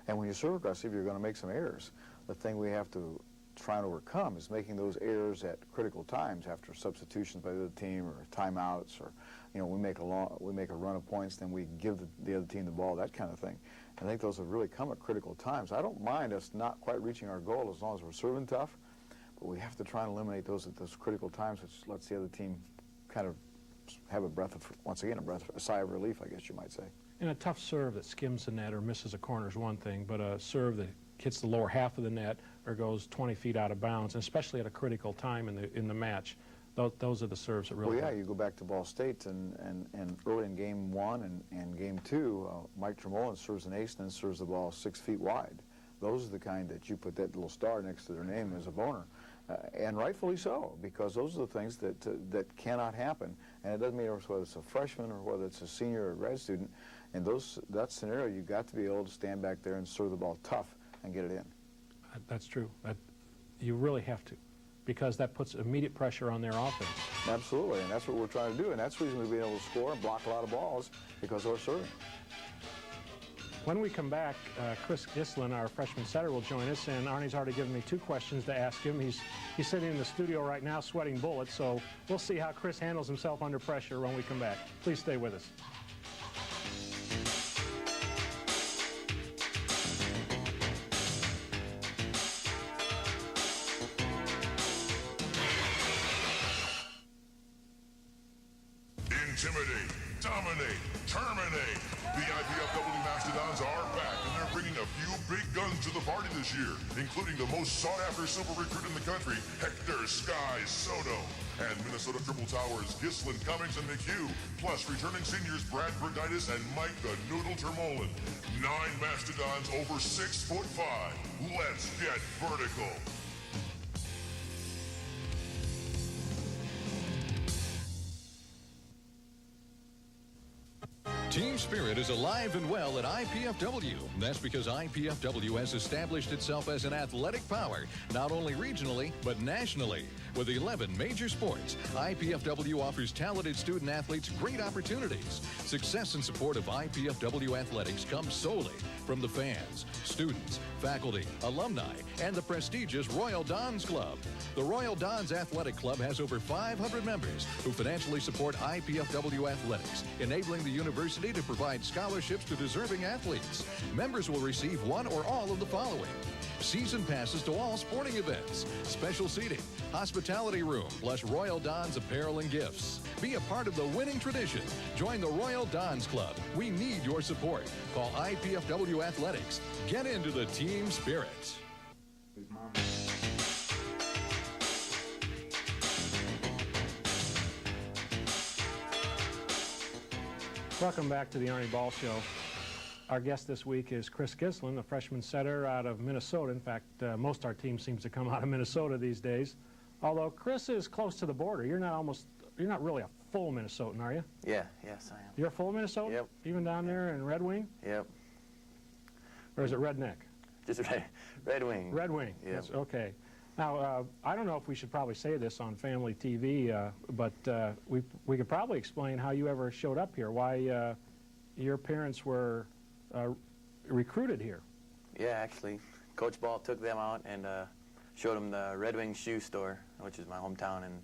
And when you serve aggressive, you're going to make some errors. The thing we have to try and overcome is making those errors at critical times after substitutions by the other team or timeouts, or we make a run of points, then we give the other team the ball, that kind of thing. I think those have really come at critical times. I don't mind us not quite reaching our goal as long as we're serving tough, but we have to try and eliminate those at those critical times, which lets the other team kind of have a sigh of relief, I guess you might say. And a tough serve that skims the net or misses a corner is one thing, but a serve that hits the lower half of the net or goes 20 feet out of bounds, and especially at a critical time in the match, those are the serves that really. Well, yeah, you go back to Ball State, and early in Game 1 and Game 2, Mike Tremolin serves an ace and then serves the ball 6 feet wide. Those are the kind that you put that little star next to their name as a boner, and rightfully so, because those are the things that cannot happen. And it doesn't matter whether it's a freshman or whether it's a senior or a grad student. In that scenario, you've got to be able to stand back there and serve the ball tough and get it in. That's true. You really have to, because that puts immediate pressure on their offense. Absolutely, and that's what we're trying to do, and that's the reason we've been able to score and block a lot of balls, because of our serving. When we come back, Chris Gislin, our freshman setter, will join us, and Arnie's already given me 2 questions to ask him. He's sitting in the studio right now sweating bullets, so we'll see how Chris handles himself under pressure when we come back. Please stay with us. Intimidate, dominate, terminate. The IPFW Mastodons are back, and they're bringing a few big guns to the party this year, including the most sought-after super recruit in the country, Hector Sky Soto, and Minnesota Triple Towers, Gislin, Cummings, and McHugh, plus returning seniors Brad Bergitis and Mike the Noodle Termolin. 9 Mastodons over 6'5". Let's get vertical. Team spirit is alive and well at IPFW. That's because IPFW has established itself as an athletic power, not only regionally, but nationally. With 11 major sports, IPFW offers talented student athletes great opportunities. Success and support of IPFW athletics comes solely from the fans, students, faculty, alumni, and the prestigious Royal Dons Club. The Royal Dons Athletic Club has over 500 members who financially support IPFW athletics, enabling the university to provide scholarships to deserving athletes. Members will receive one or all of the following: season passes to all sporting events, special seating, hospitality room, plus Royal Dons apparel and gifts. Be a part of the winning tradition. Join the Royal Dons Club. We need your support. Call IPFW Athletics. Get into the team spirit. Welcome back to the Arnie Ball Show. Our guest this week is Chris Gislin, a freshman setter out of Minnesota. In fact, most of our team seems to come out of Minnesota these days. Although Chris is close to the border. You're not really a full Minnesotan, are you? Yeah, yes, I am. You're a full Minnesotan? Yep. Even down there in Red Wing? Yep. Or is it Redneck? Just Red Wing. Red Wing. Yep. Yes, okay. Now, I don't know if we should probably say this on family TV, but we could probably explain how you ever showed up here, why your parents were recruited here. Yeah, actually, Coach Ball took them out and showed them the Red Wing shoe store, which is my hometown, and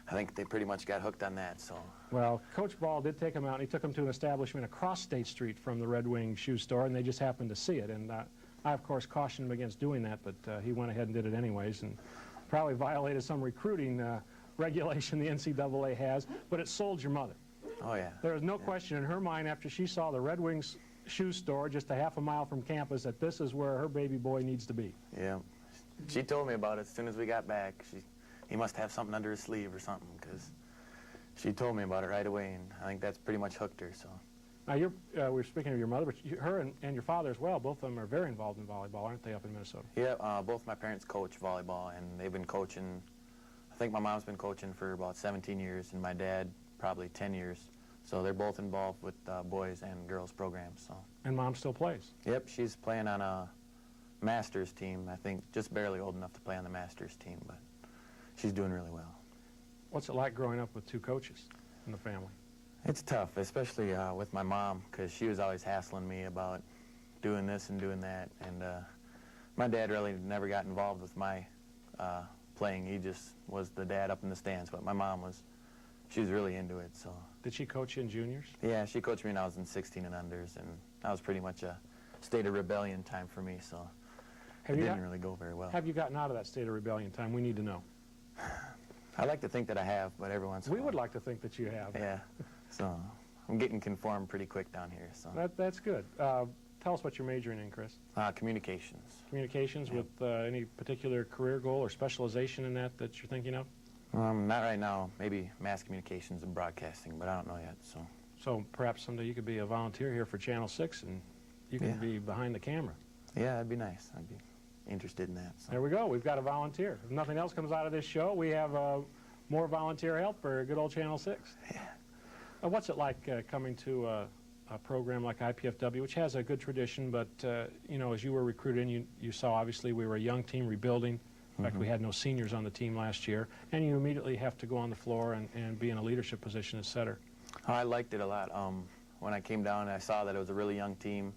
I think they pretty much got hooked on that. So. Well, Coach Ball did take them out, and he took them to an establishment across State Street from the Red Wing shoe store, and they just happened to see it. And I, of course, cautioned him against doing that, but he went ahead and did it anyways, and probably violated some recruiting regulation the NCAA has, but it sold your mother. Oh, yeah. There was no question in her mind after she saw the Red Wings shoe store just a half a mile from campus that this is where her baby boy needs to be. Yeah. She told me about it as soon as we got back. He must have something under his sleeve or something, because she told me about it right away, and I think that's pretty much hooked her. So. Now, we were speaking of your mother, but her and your father as well, both of them are very involved in volleyball, aren't they, up in Minnesota? Yeah, both my parents coach volleyball, and they've been coaching, I think my mom's been coaching for about 17 years, and my dad probably 10 years. So they're both involved with boys and girls programs. So. And Mom still plays? Yep, she's playing on a Masters team. I think just barely old enough to play on the Masters team, but she's doing really well. What's it like growing up with two coaches in the family? It's tough, especially with my mom, because she was always hassling me about doing this and doing that. And my dad really never got involved with my playing. He just was the dad up in the stands, but my mom she was really into it. So. Did she coach you in juniors? Yeah, she coached me when I was in 16 and unders, and that was pretty much a state of rebellion time for me, so it didn't really go very well. Have you gotten out of that state of rebellion time? We need to know. I like to think that I have, but every once in a while. We would like to think that you have. Yeah, so I'm getting conformed pretty quick down here. So That's good. Tell us what you're majoring in, Chris. Communications. Communications, yeah. With any particular career goal or specialization in that you're thinking of? Not right now. Maybe mass communications and broadcasting, but I don't know yet. So perhaps someday you could be a volunteer here for Channel 6 and you can be behind the camera. Yeah, that'd be nice. I'd be interested in that. So. There we go. We've got a volunteer. If nothing else comes out of this show, we have more volunteer help for good old Channel 6. Yeah. What's it like coming to a program like IPFW, which has a good tradition, but, you know, as you were recruited in, you saw obviously we were a young team rebuilding. In fact, we had no seniors on the team last year, and you immediately have to go on the floor and be in a leadership position as setter. Oh, I liked it a lot. When I came down, I saw that it was a really young team,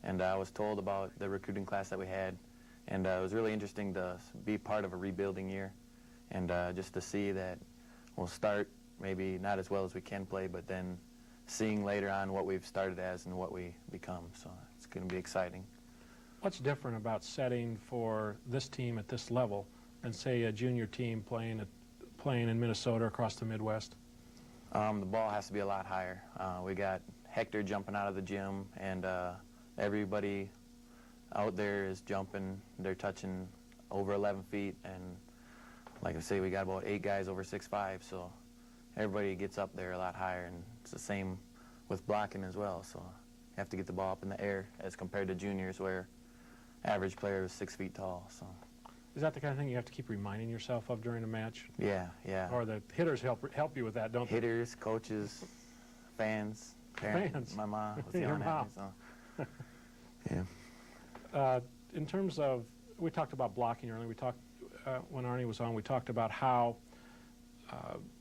and I was told about the recruiting class that we had, and it was really interesting to be part of a rebuilding year, and just to see that we'll start maybe not as well as we can play, but then seeing later on what we've started as and what we become. So it's going to be exciting. What's different about setting for this team at this level than, say, a junior team playing in Minnesota across the Midwest? The ball has to be a lot higher. We got Hector jumping out of the gym, and everybody out there is jumping. They're touching over 11 feet, and like I say, we got about 8 guys over 6'5", so everybody gets up there a lot higher, and it's the same with blocking as well. So you have to get the ball up in the air as compared to juniors where average player is 6 feet tall. So. Is that the kind of thing you have to keep reminding yourself of during a match? Yeah, yeah. Or the hitters help you with that, don't they? Hitters, coaches, fans, parents. My mom was yelling at me. So. Yeah. In terms of, we talked about blocking earlier. We talked when Arnie was on. We talked about how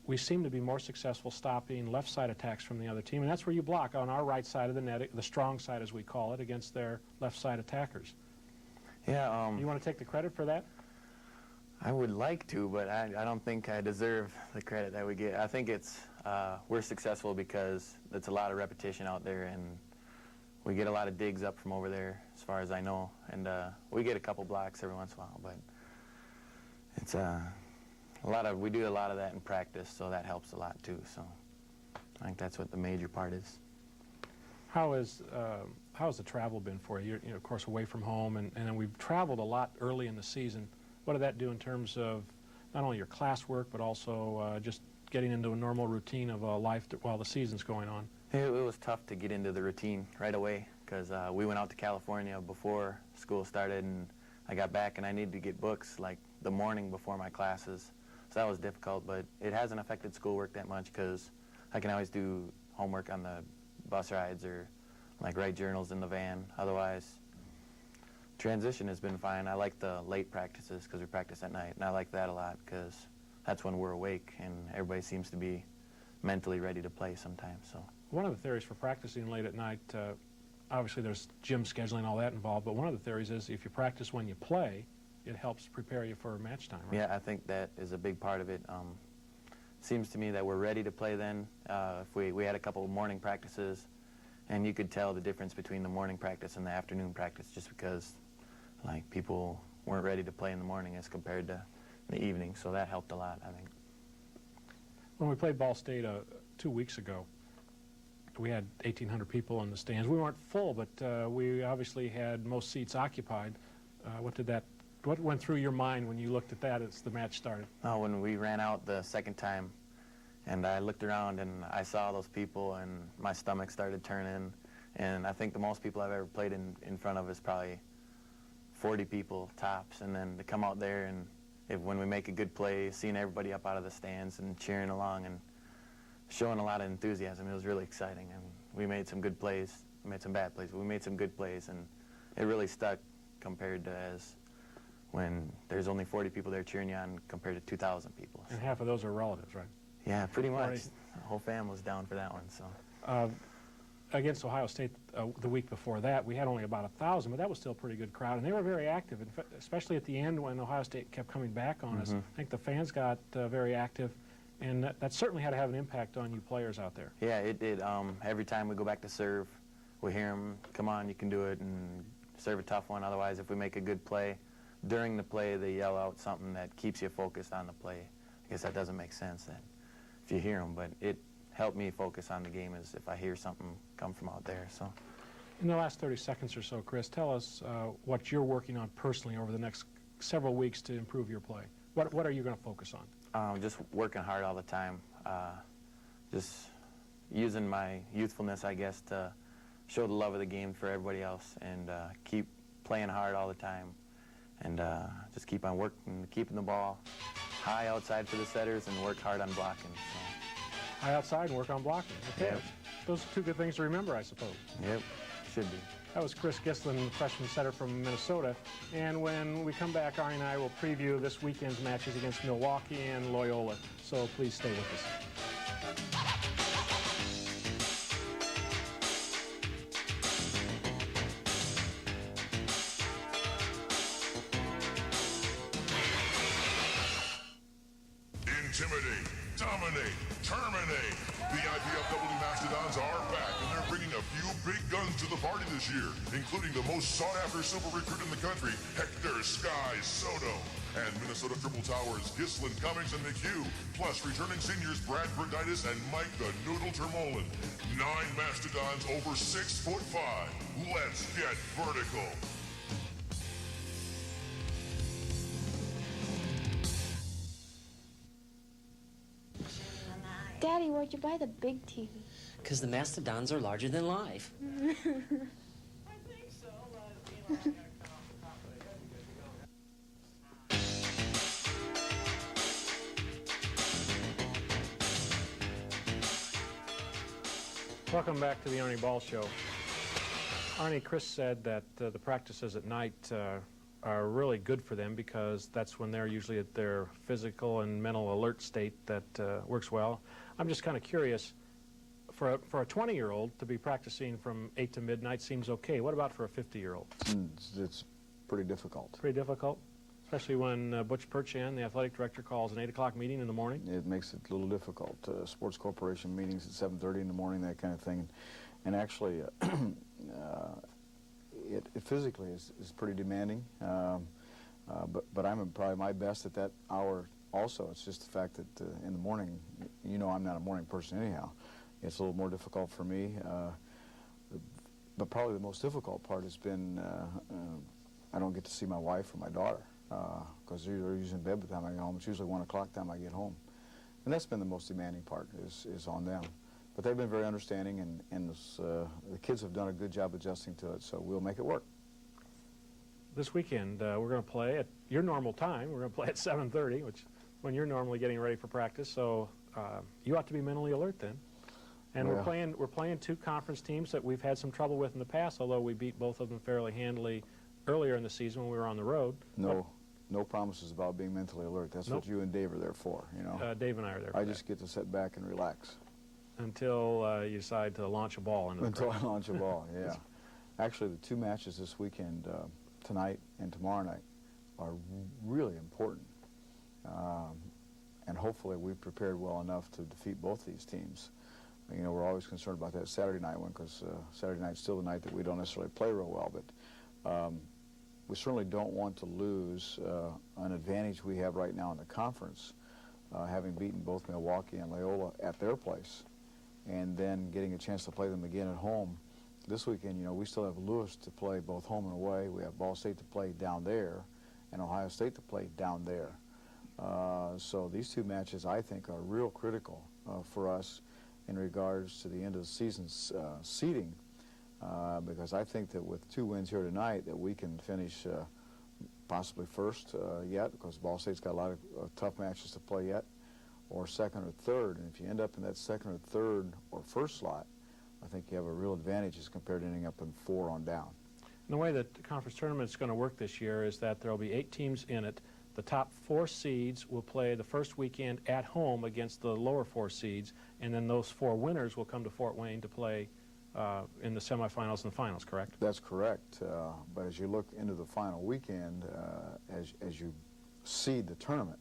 we seem to be more successful stopping left side attacks from the other team, and that's where you block on our right side of the net, the strong side as we call it, against their left side attackers. Yeah. You want to take the credit for that? I would like to, but I don't think I deserve the credit that we get. I think it's we're successful because it's a lot of repetition out there, and we get a lot of digs up from over there, as far as I know, and we get a couple blocks every once in a while, but it's we do a lot of that in practice, so that helps a lot too. So I think that's what the major part is. How has the travel been for you? You're, of course, away from home, and we've traveled a lot early in the season. What did that do in terms of not only your classwork, but also just getting into a normal routine of life while the season's going on? It was tough to get into the routine right away because we went out to California before school started, and I got back and I needed to get books like the morning before my classes. So that was difficult, but it hasn't affected schoolwork that much because I can always do homework on the bus rides or like write journals in the van. Otherwise, transition has been fine. I like the late practices because we practice at night, and I like that a lot because that's when we're awake and everybody seems to be mentally ready to play sometimes. So one of the theories for practicing late at night, obviously there's gym scheduling, all that involved, but one of the theories is if you practice when you play, it helps prepare you for match time, right? Yeah, I think that is a big part of it. Seems to me that we're ready to play then. If we had a couple of morning practices, and you could tell the difference between the morning practice and the afternoon practice just because like people weren't ready to play in the morning as compared to the evening, so that helped a lot, I think. When we played Ball State 2 weeks ago, we had 1,800 people in the stands. We weren't full, but we obviously had most seats occupied. What went through your mind when you looked at that as the match started? Oh, when we ran out the second time, and I looked around and I saw those people, and my stomach started turning. And I think the most people I've ever played in front of is probably 40 people tops. And then to come out there and when we make a good play, seeing everybody up out of the stands and cheering along, and showing a lot of enthusiasm. It was really exciting. I mean, we made some good plays. We made some bad plays, but we made some good plays, and it really stuck compared to as when there's only 40 people there cheering you on compared to 2,000 people. And half of those are relatives, right? Yeah, pretty much. Right. The whole family was down for that one. So Against Ohio State the week before that, we had only about 1,000, but that was still a pretty good crowd, and they were very active, especially at the end when Ohio State kept coming back on us. I think the fans got very active, and that certainly had to have an impact on you players out there. yeah, it did. Every time we go back to serve, we hear them, come on, you can do it, and serve a tough one. Otherwise, if we make a good play, during the play, they yell out something that keeps you focused on the play. I guess that doesn't make sense then if you hear them, but it helped me focus on the game as if I hear something come from out there. So, in the last 30 seconds or so, Chris, tell us what you're working on personally over the next several weeks to improve your play. What are you going to focus on? just working hard all the time. Just using my youthfulness, I guess, to show the love of the game for everybody else, and keep playing hard all the time, and just keep on working, keeping the ball high outside for the setters, and work hard on blocking. So. High outside and work on blocking. Okay. Yep. Those are two good things to remember, I suppose. Yep, should be. That was Chris Gislin, freshman setter from Minnesota. And when we come back, Arnie and I will preview this weekend's matches against Milwaukee and Loyola. So please stay with us. Intimidate, dominate, terminate. The IPFW Mastodons are back, and they're bringing a few big guns to the party this year, including the most sought-after super recruit in the country, Hector Sky Soto, and Minnesota Triple Towers, Gislin, Cummings, and McHugh, plus returning seniors Brad Berditis and Mike the Noodle Termolen. 9 Mastodons over 6'5". Let's get vertical. Daddy, where'd you buy the big TV? Because the Mastodons are larger than life. I think so, but I gotta cut off the top of it. That'd be good to go. Welcome back to the Arnie Ball Show. Arnie, Chris said that the practices at night are really good for them because that's when they're usually at their physical and mental alert state that works well. I'm just kind of curious, for a 20-year-old to be practicing from 8 to midnight seems okay. What about for a 50-year-old? It's pretty difficult. Pretty difficult? Especially when Butch Perchan, the athletic director, calls an 8 o'clock meeting in the morning? It makes it a little difficult. Sports Corporation meetings at 7:30 in the morning, that kind of thing. And actually, it physically is pretty demanding. But I'm probably my best at that hour also. It's just the fact that in the morning, you know I'm not a morning person anyhow. It's a little more difficult for me. But probably the most difficult part has been I don't get to see my wife or my daughter because they're usually in bed by the time I get home. It's usually 1 o'clock time I get home. And that's been the most demanding part is on them. But they've been very understanding, and the kids have done a good job adjusting to it, so we'll make it work. This weekend, we're going to play at your normal time. We're going to play at 7:30, which when you're normally getting ready for practice, so you ought to be mentally alert then. And Well, we're playing 2 conference teams that we've had some trouble with in the past, although we beat both of them fairly handily earlier in the season when we were on the road. No promises about being mentally alert. That's Nope. what you and Dave are there for, you know. Dave and I are there for I that. just get to sit back and relax. Until you decide to launch a ball into the Until I crowd. launch a ball, yeah. Actually, the 2 matches this weekend, tonight and tomorrow night, are really important. And hopefully we've prepared well enough to defeat both these teams. You know, we're always concerned about that Saturday night one because Saturday night's still the night that we don't necessarily play real well. But we certainly don't want to lose an advantage we have right now in the conference, having beaten both Milwaukee and Loyola at their place, and then getting a chance to play them again at home. This weekend, you know, we still have Lewis to play both home and away. We have Ball State to play down there and Ohio State to play down there. So these 2 matches, I think, are real critical for us in regards to the end of the season's seeding, because I think that with 2 wins here tonight that we can finish possibly first yet, because Ball State's got a lot of tough matches to play yet. or second or third. And if you end up in that second or third or first slot, I think you have a real advantage as compared to ending up in 4 on down. And the way that the conference tournament is going to work this year is that there will be 8 teams in it. The top 4 seeds will play the first weekend at home against the lower 4 seeds, and then those 4 winners will come to Fort Wayne to play in the semifinals and the finals, correct? That's correct. But as you look into the final weekend, as you seed the tournament,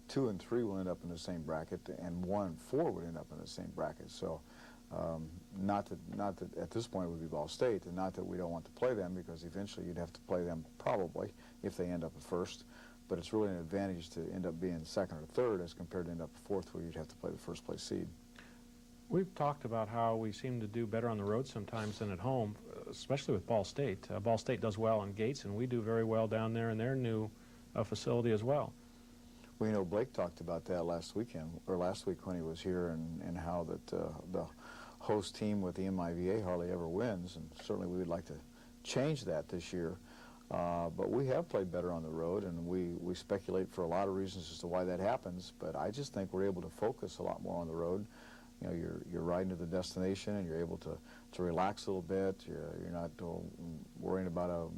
2 and 3 will end up in the same bracket, and 1 and 4 would end up in the same bracket. So not that at this point it would be Ball State, and not that we don't want to play them, because eventually you'd have to play them probably if they end up at first. But it's really an advantage to end up being second or third as compared to end up fourth, where you'd have to play the first place seed. We've talked about how we seem to do better on the road sometimes than at home, especially with Ball State. Ball State does well in Gates, and we do very well down there in their new facility as well. Well, you know, Blake talked about that last week when he was here, and how that the host team with the MIVA hardly ever wins, and certainly we would like to change that this year. But we have played better on the road, and we speculate for a lot of reasons as to why that happens, but I just think we're able to focus a lot more on the road. You know, you're riding to the destination, and you're able to relax a little bit. You're not worrying about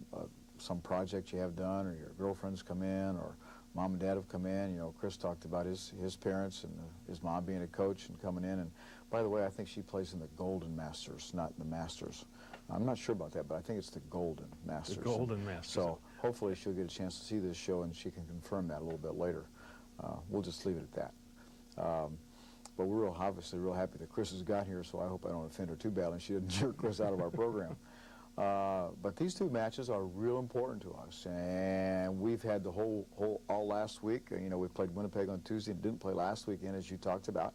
some project you have done, or your girlfriends come in, or mom and dad have come in. You know, Chris talked about his parents and his mom being a coach and coming in. And by the way, I think she plays in the Golden Masters, not the Masters. I'm not sure about that, but I think it's the Golden Masters. The Golden Masters. So hopefully she'll get a chance to see this show, and she can confirm that a little bit later. We'll just leave it at that. But we're obviously real happy that Chris has got here, so I hope I don't offend her too badly and she doesn't jerk Chris out of our program. But these 2 matches are real important to us, and we've had the all last week. You know, we played Winnipeg on Tuesday and didn't play last weekend, as you talked about.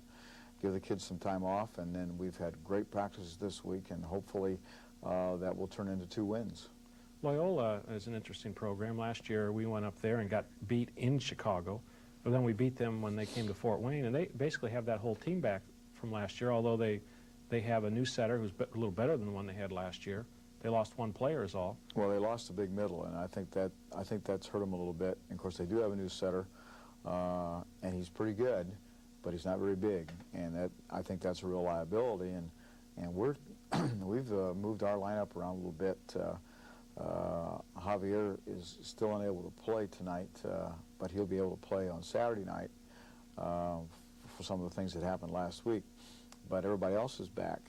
Give the kids some time off, and then we've had great practices this week, and hopefully that will turn into 2 wins. Loyola is an interesting program. Last year we went up there and got beat in Chicago, but then we beat them when they came to Fort Wayne, and they basically have that whole team back from last year, although they have a new setter who's a little better than the one they had last year. They lost 1 player is all. Well, they lost a big middle, and I think that's hurt them a little bit. And of course, they do have a new setter, and he's pretty good, but he's not very big, and I think that's a real liability. And we've moved our lineup around a little bit. Javier is still unable to play tonight, but he'll be able to play on Saturday night for some of the things that happened last week. But everybody else is back.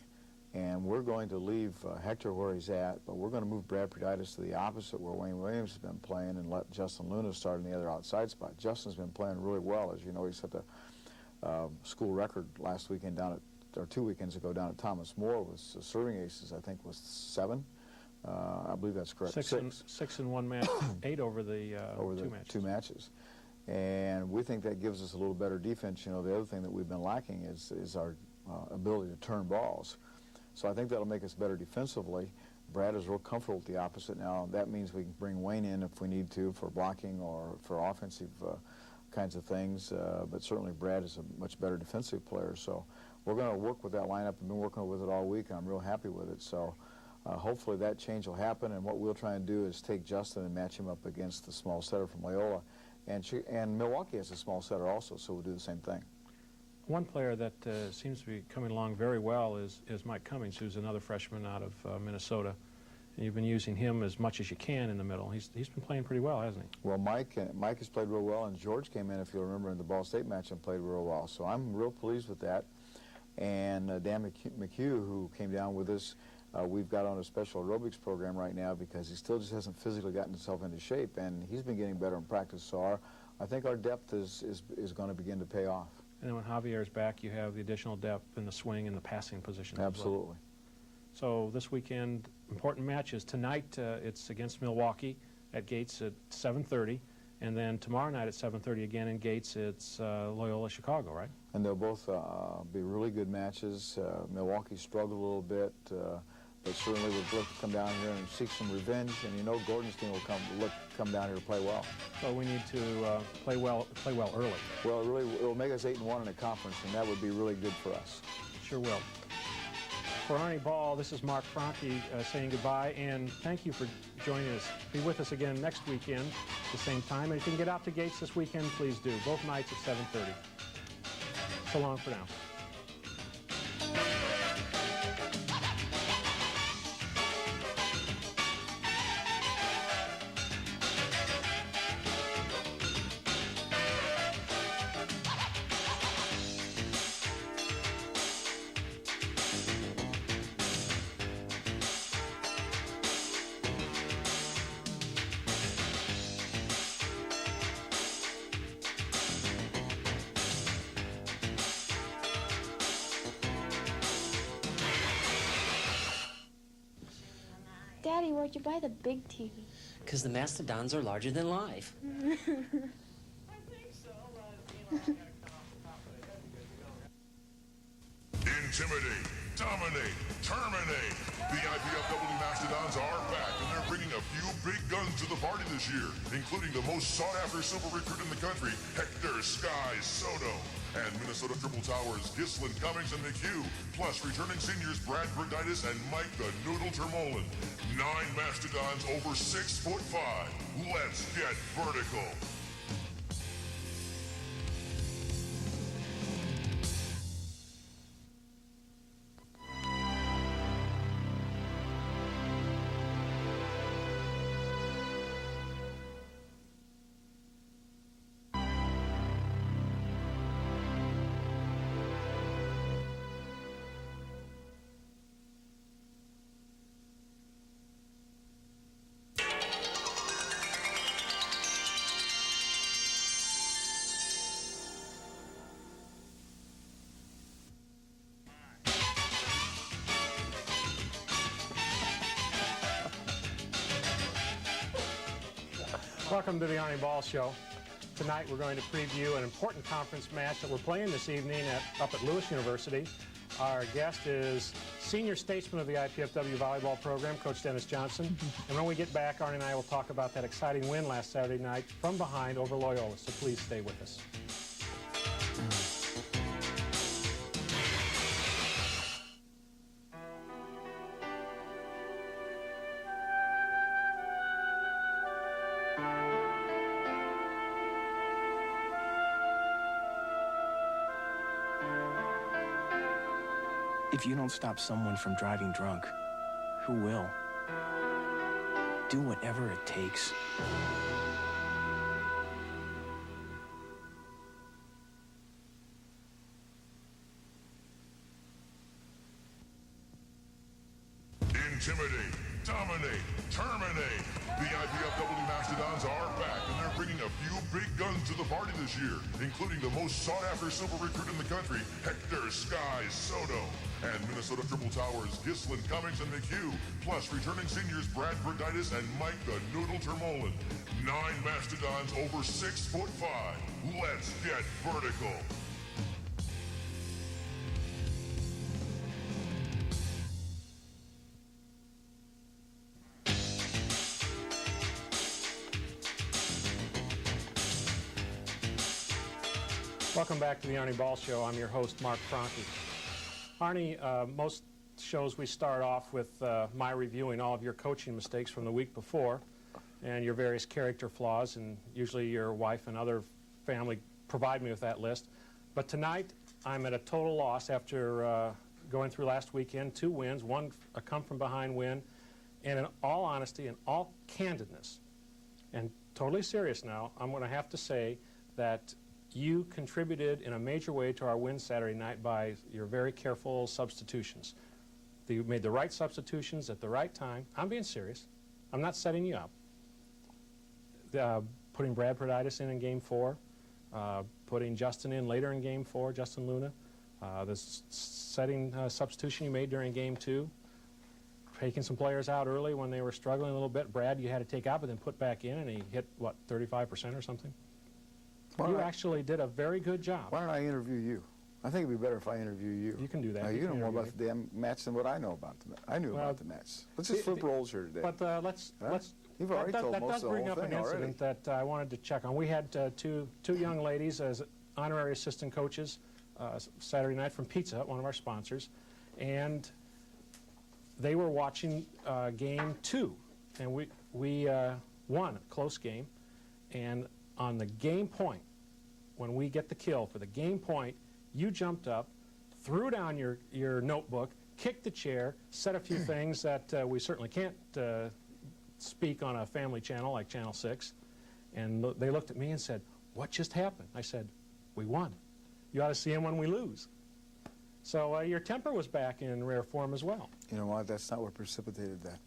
And we're going to leave Hector where he's at, but we're going to move Brad Preditis to the opposite where Wayne Williams has been playing, and let Justin Luna start in the other outside spot. Justin's been playing really well. As you know, he set the school record last weekend or 2 weekends ago down at Thomas More with serving aces, I think was 7. I believe that's correct. 6 in 1 match, 8 over the 2 matches. And we think that gives us a little better defense. You know, the other thing that we've been lacking is our ability to turn balls. So I think that'll make us better defensively. Brad is real comfortable with the opposite now. That means we can bring Wayne in if we need to for blocking or for offensive kinds of things. But certainly Brad is a much better defensive player. So we're going to work with that lineup. I've been working with it all week, and I'm real happy with it. So hopefully that change will happen. And what we'll try and do is take Justin and match him up against the small setter from Loyola. And Milwaukee has a small setter also, so we'll do the same thing. One player that seems to be coming along very well is Mike Cummings, who's another freshman out of Minnesota. And you've been using him as much as you can in the middle. He's been playing pretty well, hasn't he? Well, Mike has played real well, and George came in, if you'll remember, in the Ball State match and played real well. So I'm real pleased with that. And Dan McHugh, who came down with us, we've got on a special aerobics program right now because he still just hasn't physically gotten himself into shape, and he's been getting better in practice. So I think our depth is going to begin to pay off. And then when Javier's back, you have the additional depth in the swing and the passing position. Absolutely. As well. So this weekend, important matches. Tonight, it's against Milwaukee at Gates at 7:30. And then tomorrow night at 7:30 again in Gates, it's Loyola Chicago, right? And they'll both be really good matches. Milwaukee struggled a little bit. But certainly would look to come down here and seek some revenge, and you know Gordon's team will come down here to play well. So we need to play well early. Well, it will make us 8-1 in a conference, and that would be really good for us. Sure will. For Arnie Ball, this is Mark Franke saying goodbye, and thank you for joining us. Be with us again next weekend at the same time, and if you can get out to Gates this weekend, please do. Both nights at 7:30. So long for now. Daddy, where'd you buy the big TV? Because the Mastodons are larger than life. I think so. You know, I gotta cut off the top of the head because you don't have... Intimidate, dominate, terminate. The IPFW Mastodons are back, and they're bringing a few big guns to the party this year, including the most sought-after super recruit in the country, Hector Sky Soto, and Minnesota Triple Towers, Gislin, Cummings, and McHugh, plus returning seniors Brad Berditis and Mike the Noodle Termolen. 9 Mastodons over 6'5". Let's get vertical. Welcome to the Arnie Ball Show. Tonight we're going to preview an important conference match that we're playing this evening up at Lewis University. Our guest is senior statesman of the IPFW volleyball program, Coach Dennis Johnson. And when we get back, Arnie and I will talk about that exciting win last Saturday night from behind over Loyola. So please stay with us. If you don't stop someone from driving drunk, who will? Do whatever it takes. Intimidate, dominate, terminate. The IPFW Mastodons are back, and they're bringing a few big guns to the party this year, including the most sought-after super recruit in the country, Hector Sky Soto, and Minnesota Triple Towers, Gislin, Cummings, and McHugh, plus returning seniors Brad Berditis and Mike the Noodle Termolen. 9 Mastodons over 6'5". Let's get vertical. Welcome back to the Arnie Ball Show. I'm your host, Mark Franke. Arnie, most shows we start off with my reviewing all of your coaching mistakes from the week before and your various character flaws, and usually your wife and other family provide me with that list. But tonight, I'm at a total loss after going through last weekend, 2 wins, 1 a come-from-behind win, and in all honesty and all candidness, and totally serious now, I'm going to have to say that you contributed in a major way to our win Saturday night by your very careful substitutions. You made the right substitutions at the right time. I'm being serious. I'm not setting you up. Putting Brad Berditis in Game 4, putting Justin in later in Game 4, Justin Luna, the setting substitution you made during Game 2, taking some players out early when they were struggling a little bit. Brad, you had to take out, but then put back in, and he hit, what, 35% or something? You actually did a very good job. Why don't I interview you? I think it'd be better if I interview you. You can do that. Now, you know more about the damn match than what I know about the match. I knew about the match. Let's just flip roles here today. But let's You've already told most of the whole thing already. That does bring up an incident that I wanted to check on. We had two young ladies as honorary assistant coaches Saturday night from Pizza Hut, one of our sponsors, and they were watching Game 2, and we won a close game, and on the game point, when we get the kill for the game point, you jumped up, threw down your notebook, kicked the chair, said a few things that we certainly can't speak on a family channel like Channel 6. And they looked at me and said, "What just happened?" I said, "We won. You ought to see him when we lose." So your temper was back in rare form as well. You know what? That's not what precipitated that.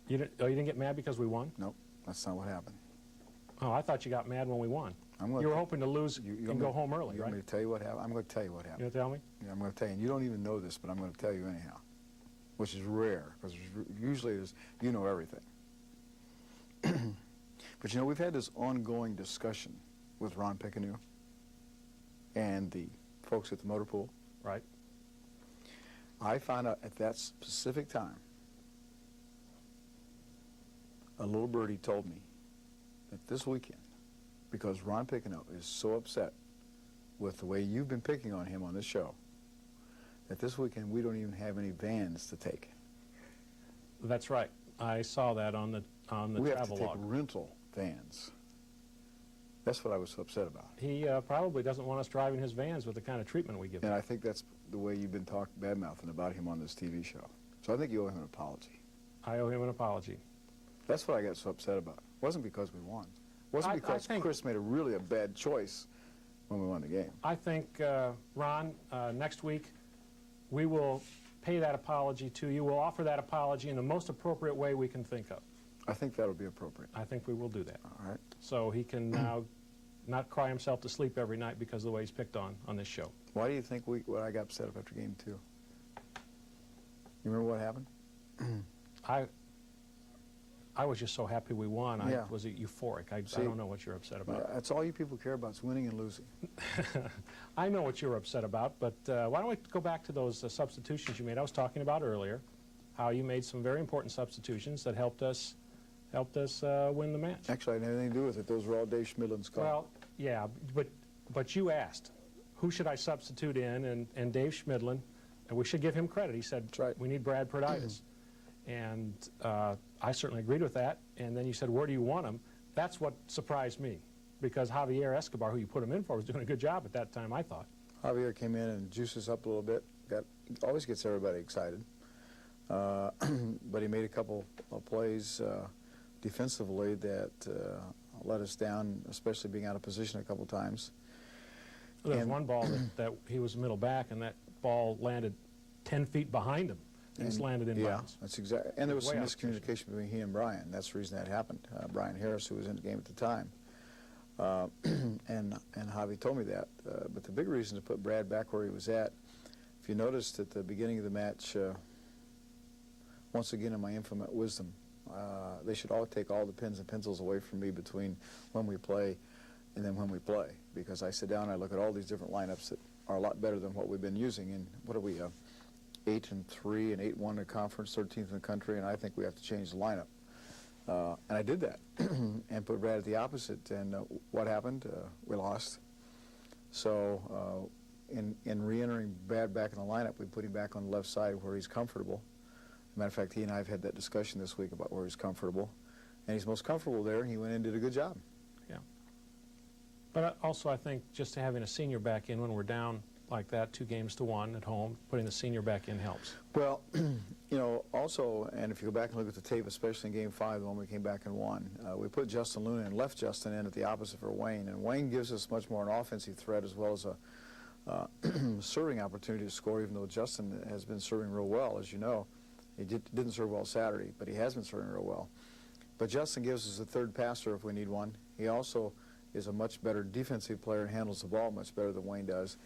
You didn't get mad because we won? Nope, that's not what happened. Oh, I thought you got mad when we won. You were hoping to lose and go home early, right? You want me to tell you what happened? I'm going to tell you what happened. You going to tell me? Yeah, I'm going to tell you. And you don't even know this, but I'm going to tell you anyhow, which is rare, because usually you know everything. But you know, we've had this ongoing discussion with Ron Picanew and the folks at the motor pool. Right. I found out at that specific time, a little birdie told me that this weekend, because Ron Picanew is so upset with the way you've been picking on him on this show, that this weekend we don't even have any vans to take. That's right. I saw that on the we have travel to take log. rental vans. That's what I was so upset about. He probably doesn't want us driving his vans with the kind of treatment we give him. And I think that's the way you've been bad-mouthing about him on this TV show. So I think you owe him an apology. I owe him an apology. That's what I got so upset about. It wasn't because we won. It wasn't because Chris made a bad choice when we won the game. I think, Ron, next week we will pay that apology to you. We'll offer that apology in the most appropriate way we can think of. I think that'll be appropriate. I think we will do that. All right. So he can now not cry himself to sleep every night because of the way he's picked on this show. Why do you think I got upset after Game 2? You remember what happened? I was just so happy we won. Yeah. I was euphoric. I don't know what you're upset about. That's all you people care about is winning and losing. I know what you're upset about, but why don't we go back to those substitutions you made? I was talking about earlier how you made some very important substitutions that helped us win the match. Actually, I didn't have anything to do with it. Those were all Dave Schmidlin's calls. Well, yeah, but you asked, who should I substitute in? And Dave Schmidlin, and we should give him credit. He said, that's right, we need Brad Perditis. And I certainly agreed with that. And then you said, where do you want him? That's what surprised me, because Javier Escobar, who you put him in for, was doing a good job at that time, I thought. Javier came in and juiced us up a little bit. Always gets everybody excited. But he made a couple of plays defensively that let us down, especially being out of position a couple times. Well, there was one ball that he was middle back, and that ball landed 10 feet behind him. And just landed in bounds. Yeah, that's exactly. And there was some miscommunication between he and Brian. That's the reason that happened. Brian Harris, who was in the game at the time, and Javi told me that. But the big reason to put Brad back where he was at, if you noticed at the beginning of the match, once again in my infinite wisdom, they should all take all the pens and pencils away from me between when we play and then when we play, because I sit down and I look at all these different lineups that are a lot better than what we've been using. And what are we? 8-3 and 8-1 in the conference, 13th in the country, and I think we have to change the lineup. And I did that and put Brad at the opposite. And what happened? We lost. So in re-entering Brad back in the lineup, we put him back on the left side where he's comfortable. As a matter of fact, he and I have had that discussion this week about where he's comfortable. And he's most comfortable there, and he went in and did a good job. Yeah. But also, I think just having a senior back in when we're down like that, 2-1 at home, putting the senior back in helps. Well, you know, also, and if you go back and look at the tape, especially in Game 5, the one we came back and won, we put Justin Luna and left Justin in at the opposite for Wayne. And Wayne gives us much more an offensive threat as well as a serving opportunity to score, even though Justin has been serving real well, as you know. He didn't serve well Saturday, but he has been serving real well. But Justin gives us a third passer if we need one. He also is a much better defensive player and handles the ball much better than Wayne does.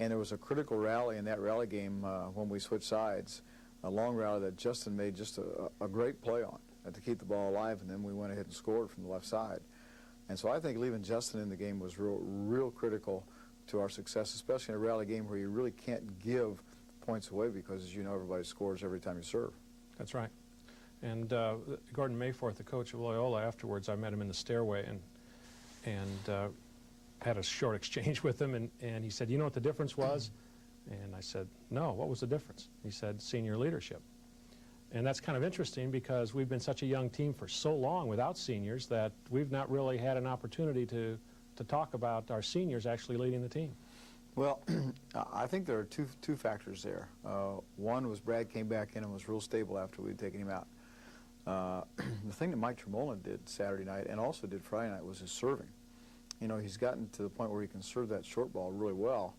And there was a critical rally in that rally game when we switched sides, a long rally that Justin made just a great play on to keep the ball alive, and then we went ahead and scored from the left side. And so I think leaving Justin in the game was real critical to our success, especially in a rally game where you really can't give points away because, as you know, everybody scores every time you serve. That's right. And Gordon Mayforth, the coach of Loyola, afterwards I met him in the stairway and had a short exchange with him, and he said, you know what the difference was? And I said, no, what was the difference? He said, senior leadership. And that's kind of interesting because we've been such a young team for so long without seniors that we've not really had an opportunity to talk about our seniors actually leading the team. Well, I think there are two factors there. One was Brad came back in and was real stable after we'd taken him out. The thing that Mike Tremolin did Saturday night and also did Friday night was his serving. You know, he's gotten to the point where he can serve that short ball really well.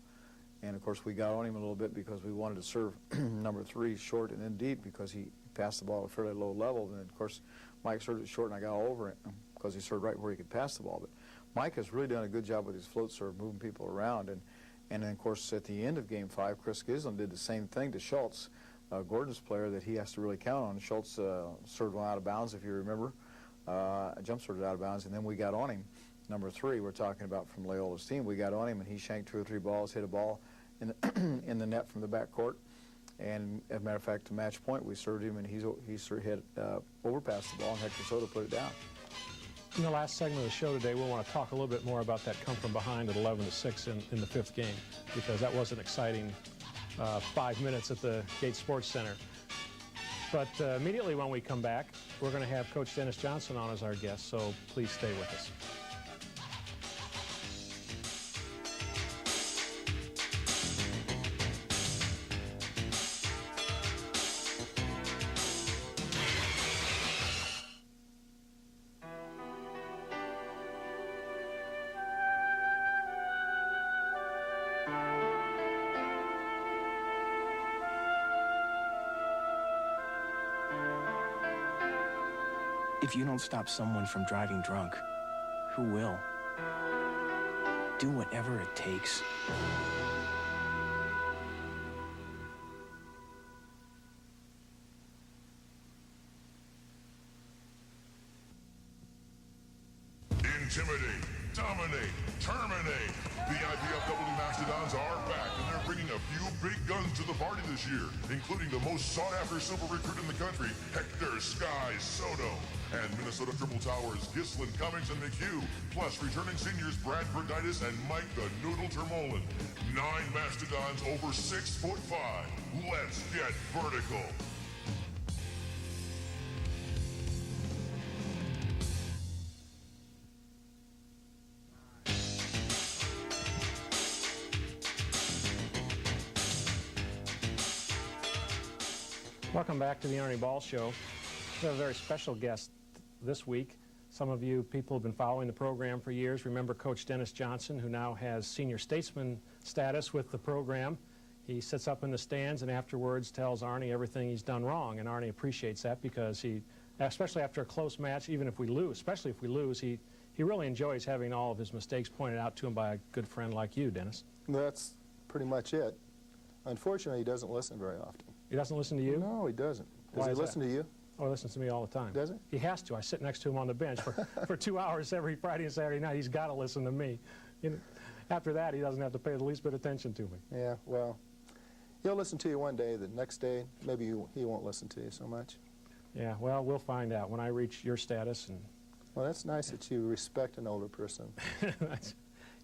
And, of course, we got on him a little bit because we wanted to serve number 3 short and then deep because he passed the ball at a fairly low level. And, of course, Mike served it short and I got all over it because he served right where he could pass the ball. But Mike has really done a good job with his float serve, moving people around. And then, of course, at the end of Game 5, Chris Gislin did the same thing to Schultz, Gordon's player that he has to really count on. Schultz served one out of bounds, if you remember. Jump served out of bounds, and then we got on him. Number 3, we're talking about from Loyola's team. We got on him, and he shanked 2 or 3 balls, hit a ball in the net from the back court. And as a matter of fact, to match point, we served him, and he sort of hit overpassed the ball, and Hector Soto put it down. In the last segment of the show today, we'll want to talk a little bit more about that come from behind at 11-6 in the 5th game, because that was an exciting 5 minutes at the Gates Sports Center. But immediately when we come back, we're going to have Coach Dennis Johnson on as our guest, so please stay with us. If you don't stop someone from driving drunk, who will? Do whatever it takes. Intimidate, dominate, terminate. The IPFW Mastodons are back, and they're bringing a few big guns to the party this year, including the most sought-after silver recruit in the country, Hector Sky Soto, and Minnesota Triple Towers, Gislin, Cummings, and McHugh, plus returning seniors Brad Verditis and Mike the Noodle Termolin. 9 Mastodons over 6'5". Let's get vertical. Welcome back to the Arnie Ball Show. We have a very special guest this week. Some of you people have been following the program for years. Remember Coach Dennis Johnson, who now has senior statesman status with the program. He sits up in the stands and afterwards tells Arnie everything he's done wrong, and Arnie appreciates that because he, especially after a close match, even if we lose, especially if we lose, he really enjoys having all of his mistakes pointed out to him by a good friend like you, Dennis. That's pretty much it. Unfortunately, he doesn't listen very often. He doesn't listen to you? No, he doesn't. Does Why he is listen that? to you? Oh, he listens to me all the time. Does he? He has to. I sit next to him on the bench for 2 hours every Friday and Saturday night. He's got to listen to me. You know, after that, he doesn't have to pay the least bit of attention to me. Yeah, well, he'll listen to you one day. The next day, maybe he won't listen to you so much. Yeah, well, we'll find out when I reach your status. And well, that's nice that you respect an older person.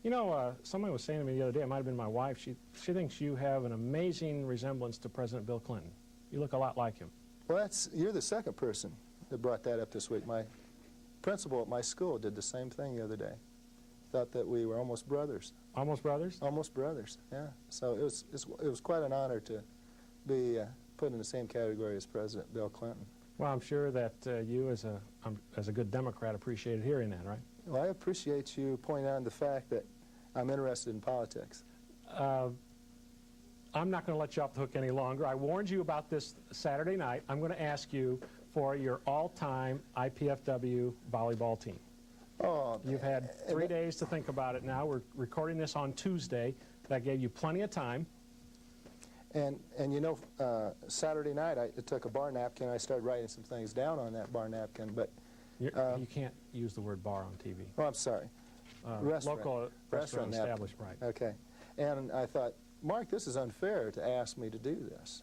You know, somebody was saying to me the other day, it might have been my wife, she thinks you have an amazing resemblance to President Bill Clinton. You look a lot like him. Well, you're the second person that brought that up this week. My principal at my school did the same thing the other day. Thought that we were almost brothers. Almost brothers? Almost brothers, yeah. So it was quite an honor to be put in the same category as President Bill Clinton. Well, I'm sure that you, as a good Democrat, appreciated hearing that, right? Well, I appreciate you pointing out the fact that I'm interested in politics. I'm not going to let you off the hook any longer. I warned you about this Saturday night. I'm going to ask you for your all-time IPFW volleyball team. Oh, you've had 3 days to think about it now. We're recording this on Tuesday. That gave you plenty of time. And you know, Saturday night I took a bar napkin. I started writing some things down on that bar napkin, but you can't use the word bar on TV. Oh, I'm sorry. Local restaurant established, right. Okay. And I thought, Mark, this is unfair to ask me to do this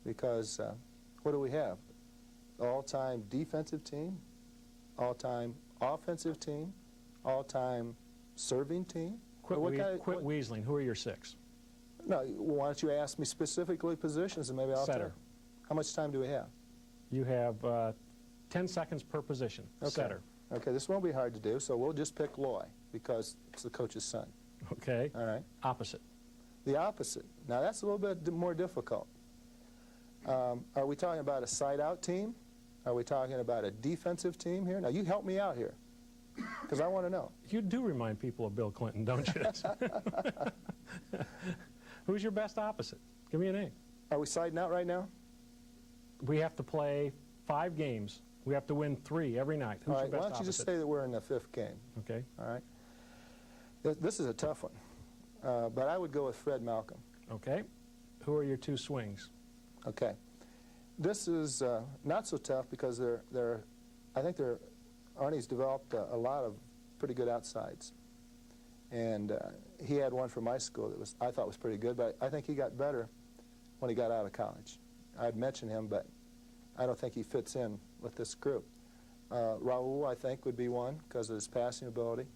because what do we have? All-time defensive team, all-time offensive team, all-time serving team. Quit weaseling. Who are your 6? No, why don't you ask me specifically positions and maybe I'll tell you. How much time do we have? You have 10 seconds per position. Okay. Setter. Okay, this won't be hard to do, so we'll just pick Loy because it's the coach's son. Okay. All right. Opposite. The opposite. Now, that's a little bit more difficult. Are we talking about a side-out team? Are we talking about a defensive team here? Now, you help me out here, because I want to know. You do remind people of Bill Clinton, don't you? Who's your best opposite? Give me a name. Are we siding out right now? We have to play 5 games. We have to win 3 every night. Who's All right, your best why don't you just opposite? say that we're in the 5th game? Okay. All right. This is a tough one, but I would go with Fred Malcolm. Okay. Who are your 2 swings? Okay. This is not so tough because I think Arnie's developed a lot of pretty good outsides. And he had one from my school that I thought was pretty good, but I think he got better when he got out of college. I'd mention him, but I don't think he fits in with this group. Raul, I think, would be one because of his passing ability.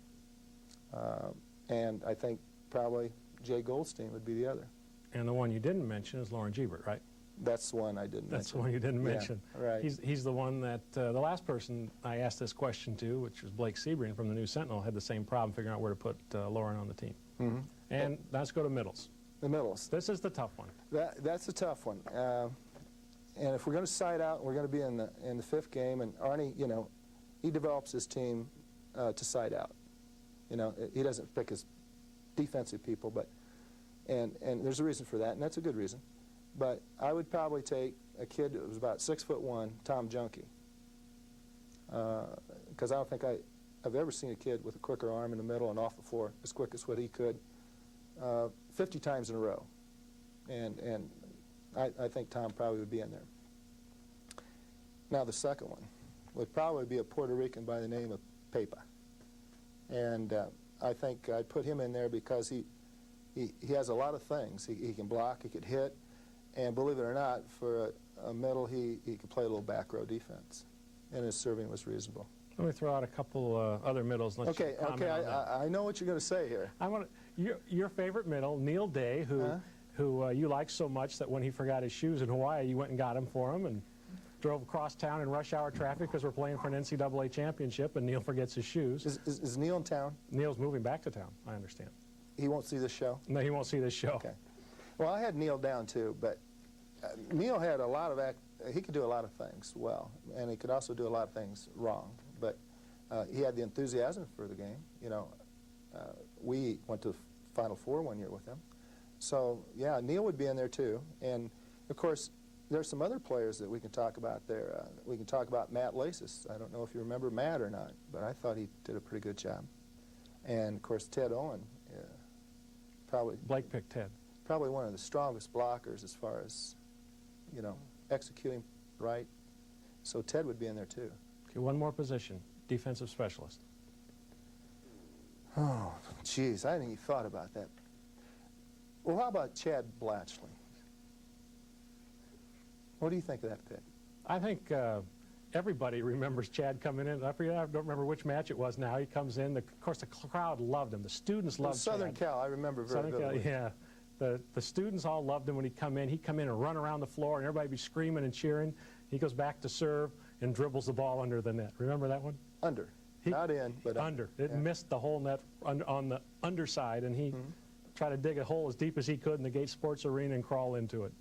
And I think probably Jay Goldstein would be the other. And the one you didn't mention is Lauren Gebert, right? That's the one I didn't mention. That's the one you didn't mention. Right. He's the one that the last person I asked this question to, which was Blake Sebring from the News Sentinel, had the same problem figuring out where to put Lauren on the team. Mm-hmm. And let's go to middles. The middles. This is the tough one. That's a tough one. And if we're going to side out, we're going to be in the 5th game. And Arnie, you know, he develops his team to side out. You know, he doesn't pick his defensive people, but and there's a reason for that, and that's a good reason. But I would probably take a kid that was about 6'1", Tom Junkie, because I don't think I've ever seen a kid with a quicker arm in the middle and off the floor as quick as what he could 50 times in a row. And I think Tom probably would be in there. Now the second one would probably be a Puerto Rican by the name of Pepa. And I think I'd put him in there because he has a lot of things. He can block, he could hit, and believe it or not, for a middle, he could play a little back row defense, and his serving was reasonable. Let me throw out a couple other middles. Okay, I know what you're going to say here. I want your favorite middle, Neil Day, who you like so much that when he forgot his shoes in Hawaii, you went and got him for him and drove across town in rush hour traffic because we're playing for an NCAA championship, and Neil forgets his shoes. Is Neil in town? Neil's moving back to town, I understand. He won't see this show? No, he won't see this show. Okay. Well, I had Neil down too, but Neil had a lot of he could do a lot of things well, and he could also do a lot of things wrong. But he had the enthusiasm for the game. You know, we went to the Final Four one year with him. So, yeah, Neil would be in there too. And, of course, there's some other players that we can talk about there. We can talk about Matt Lasis. I don't know if you remember Matt or not, but I thought he did a pretty good job. And, of course, Ted Owen, probably... Blake picked Ted. Probably one of the strongest blockers as far as, you know, executing right. So Ted would be in there too. Okay, one more position, defensive specialist. Oh, geez, I hadn't even thought about that. Well, how about Chad Blatchley? What do you think of that pick? I think everybody remembers Chad coming in. I don't remember which match it was now. He comes in. Of course, the crowd loved him. The students loved Southern Chad. Cal, I remember very vividly. Yeah. The students all loved him when he'd come in. He'd come in and run around the floor, and everybody would be screaming and cheering. He goes back to serve and dribbles the ball under the net. Remember that one? Under. Not in, but under. It missed the whole net on the underside, and he tried to dig a hole as deep as he could in the Gate Sports Arena and crawl into it.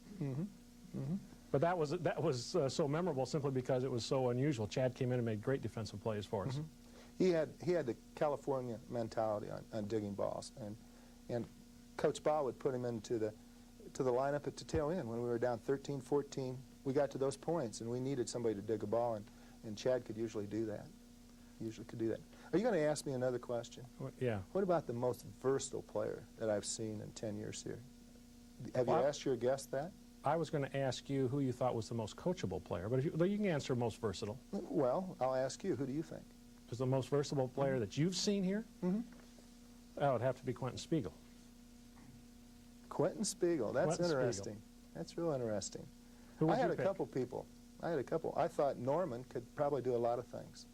But that was so memorable simply because it was so unusual. Chad came in and made great defensive plays for us. He had the California mentality on digging balls, and Coach Baugh would put him into the lineup at the tail end when we were down 13, 14. We got to those points, and we needed somebody to dig a ball, and Chad could usually do that. Are you going to ask me another question? Yeah. What about the most versatile player that I've seen in 10 years here? Have you asked your guest that? I was going to ask you who you thought was the most coachable player, but you can answer most versatile. Well, I'll ask you. Who do you think? Is the most versatile player that you've seen here? That would have to be Quentin Spiegel. Quentin Spiegel. That's interesting. Spiegel. That's real interesting. Who would I had you a pick? couple people. I thought Norman could probably do a lot of things.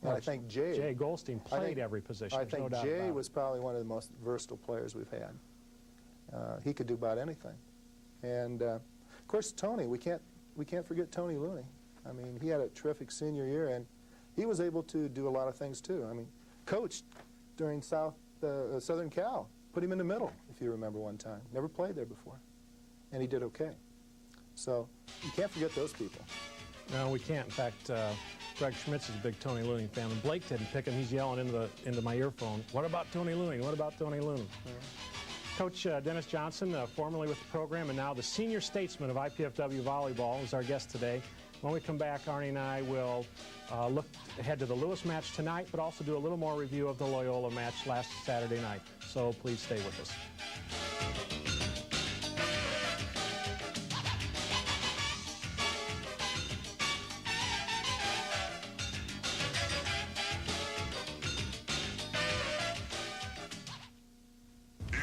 And I think Jay Goldstein played every position. I think Jay was probably one of the most versatile players we've had. He could do about anything. And of course Tony, we can't forget Tony Looney. I mean, he had a terrific senior year, and he was able to do a lot of things too. I mean, coached during Southern Cal. put him in the middle, if you remember one time. Never played there before. And he did okay. So you can't forget those people. No, we can't. In fact, Greg Schmitz is a big Tony Looning fan, and Blake didn't pick him. He's yelling into my earphone, "What about Tony Looning? What about Tony Looning?" Coach Dennis Johnson, formerly with the program and now the senior statesman of IPFW volleyball, is our guest today. When we come back, Arnie and I will look ahead to the Lewis match tonight, but also do a little more review of the Loyola match last Saturday night. So please stay with us.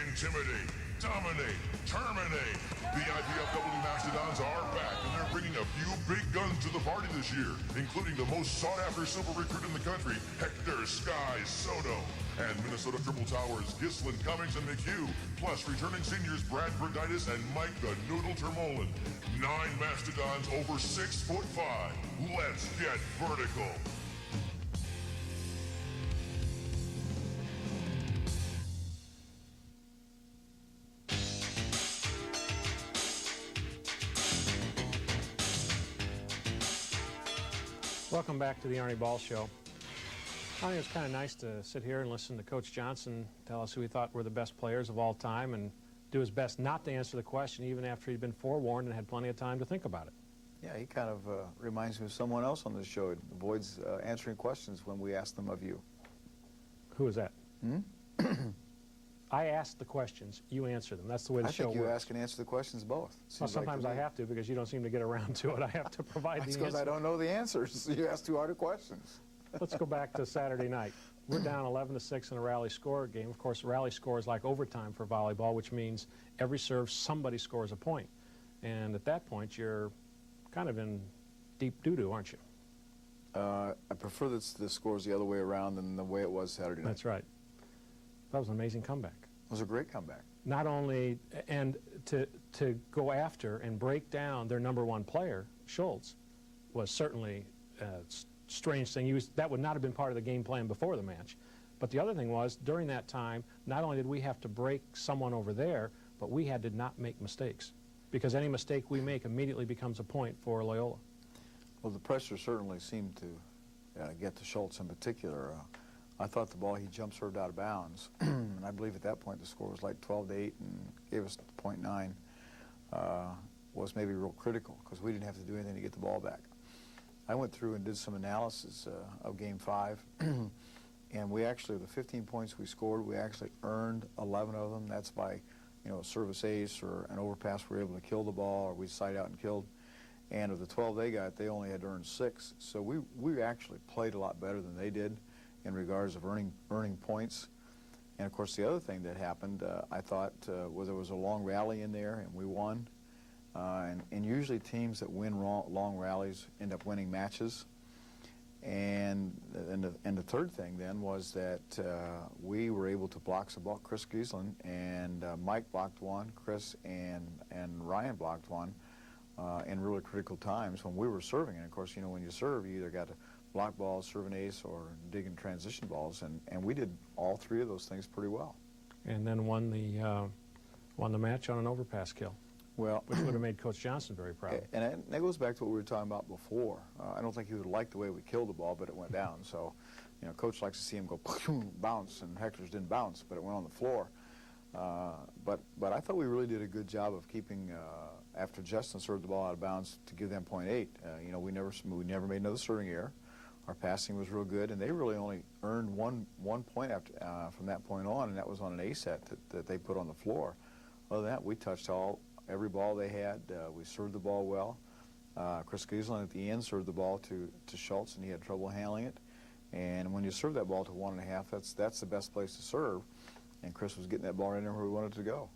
Intimidate, dominate, terminate. The IPFW Mastodons are back, and they're bringing a few big guns to the party this year, including the most sought-after super recruit in the country, Hector Sky Soto, and Minnesota Triple Towers, Gislin, Cummings, and McHugh, plus returning seniors Brad Verditis and Mike the Noodle Termolen. 9 Mastodons over 6'5". Let's get vertical. Welcome back to the Arnie Ball Show. Arnie, it's kind of nice to sit here and listen to Coach Johnson tell us who he thought were the best players of all time and do his best not to answer the question even after he'd been forewarned and had plenty of time to think about it. Yeah, he kind of reminds me of someone else on this show. It avoids answering questions when we ask them of you. Who is that? I ask the questions, you answer them. That's the way the show works. I think you ask and answer the questions both. Well, sometimes I have to because you don't seem to get around to it. I have to provide the answers. That's because I don't know the answers. You ask too hard of questions. Let's go back to Saturday night. We're down 11-6 in a rally score game. Of course, rally score is like overtime for volleyball, which means every serve somebody scores a point. And at that point, you're kind of in deep doo-doo, aren't you? I prefer that the score's the other way around than the way it was Saturday night. That's right. That was an amazing comeback. It was a great comeback. Not only, and to go after and break down their #1 player, Schultz, was certainly a strange thing. That would not have been part of the game plan before the match. But the other thing was, during that time, not only did we have to break someone over there, but we had to not make mistakes. Because any mistake we make immediately becomes a point for Loyola. Well, the pressure certainly seemed to get to Schultz in particular. I thought the ball he jump served out of bounds, and I believe at that point the score was like 12-8 and gave us .9, was maybe real critical because we didn't have to do anything to get the ball back. I went through and did some analysis of Game 5, and we actually, the 15 points we scored, we actually earned 11 of them. That's by, a service ace or an overpass we were able to kill the ball, or we side out and killed. And of the 12 they got, they only had to earn 6. So we actually played a lot better than they did in regards of earning points. And of course the other thing that happened, I thought, was there was a long rally in there and we won. And usually teams that win long rallies end up winning matches. And the third thing then was that we were able to block some ball. Chris Gislin and Mike blocked one, Chris and Ryan blocked one in really critical times when we were serving. And of course, when you serve, you either got to block balls, serve an ace, or dig in transition balls, and we did all 3 of those things pretty well. And then won the match on an overpass kill. Well, which would have made Coach Johnson very proud. And that goes back to what we were talking about before. I don't think he would have liked the way we killed the ball, but it went down. So, Coach likes to see him go bounce, and Hector's didn't bounce, but it went on the floor. But I thought we really did a good job of keeping, after Justin served the ball out of bounds, to give them .8. We never made another serving error. Our passing was real good, and they really only earned one point after, from that point on, and that was on an ace set that they put on the floor. Other than that, we touched every ball they had. We served the ball well. Chris Gislin at the end served the ball to Schultz, and he had trouble handling it. And when you serve that ball to 1.5, that's the best place to serve. And Chris was getting that ball right in where we wanted it to go.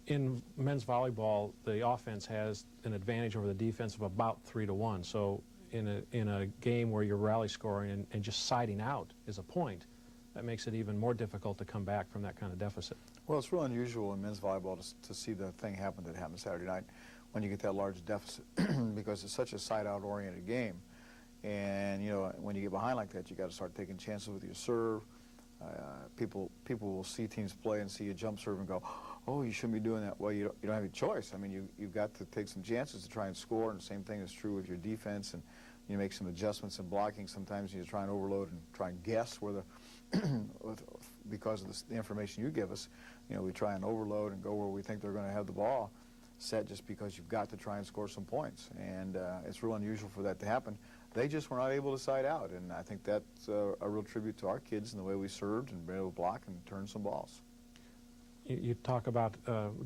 In men's volleyball, the offense has an advantage over the defense of about 3-1. So in a game where you're rally scoring and just siding out is a point, that makes it even more difficult to come back from that kind of deficit. Well, it's real unusual in men's volleyball to see the thing happen that happened Saturday night when you get that large deficit because it's such a side-out oriented game. And, when you get behind like that, you got to start taking chances with your serve. People will see teams play and see a jump serve and go, oh, you shouldn't be doing that. Well, you don't have any choice. I mean, you've got to take some chances to try and score, and the same thing is true with your defense, and you make some adjustments in blocking. Sometimes you try and overload and try and guess where because of the information you give us, we try and overload and go where we think they're going to have the ball set just because you've got to try and score some points. And it's real unusual for that to happen. They just were not able to side out, and I think that's a real tribute to our kids and the way we served and been able to block and turn some balls. You talk about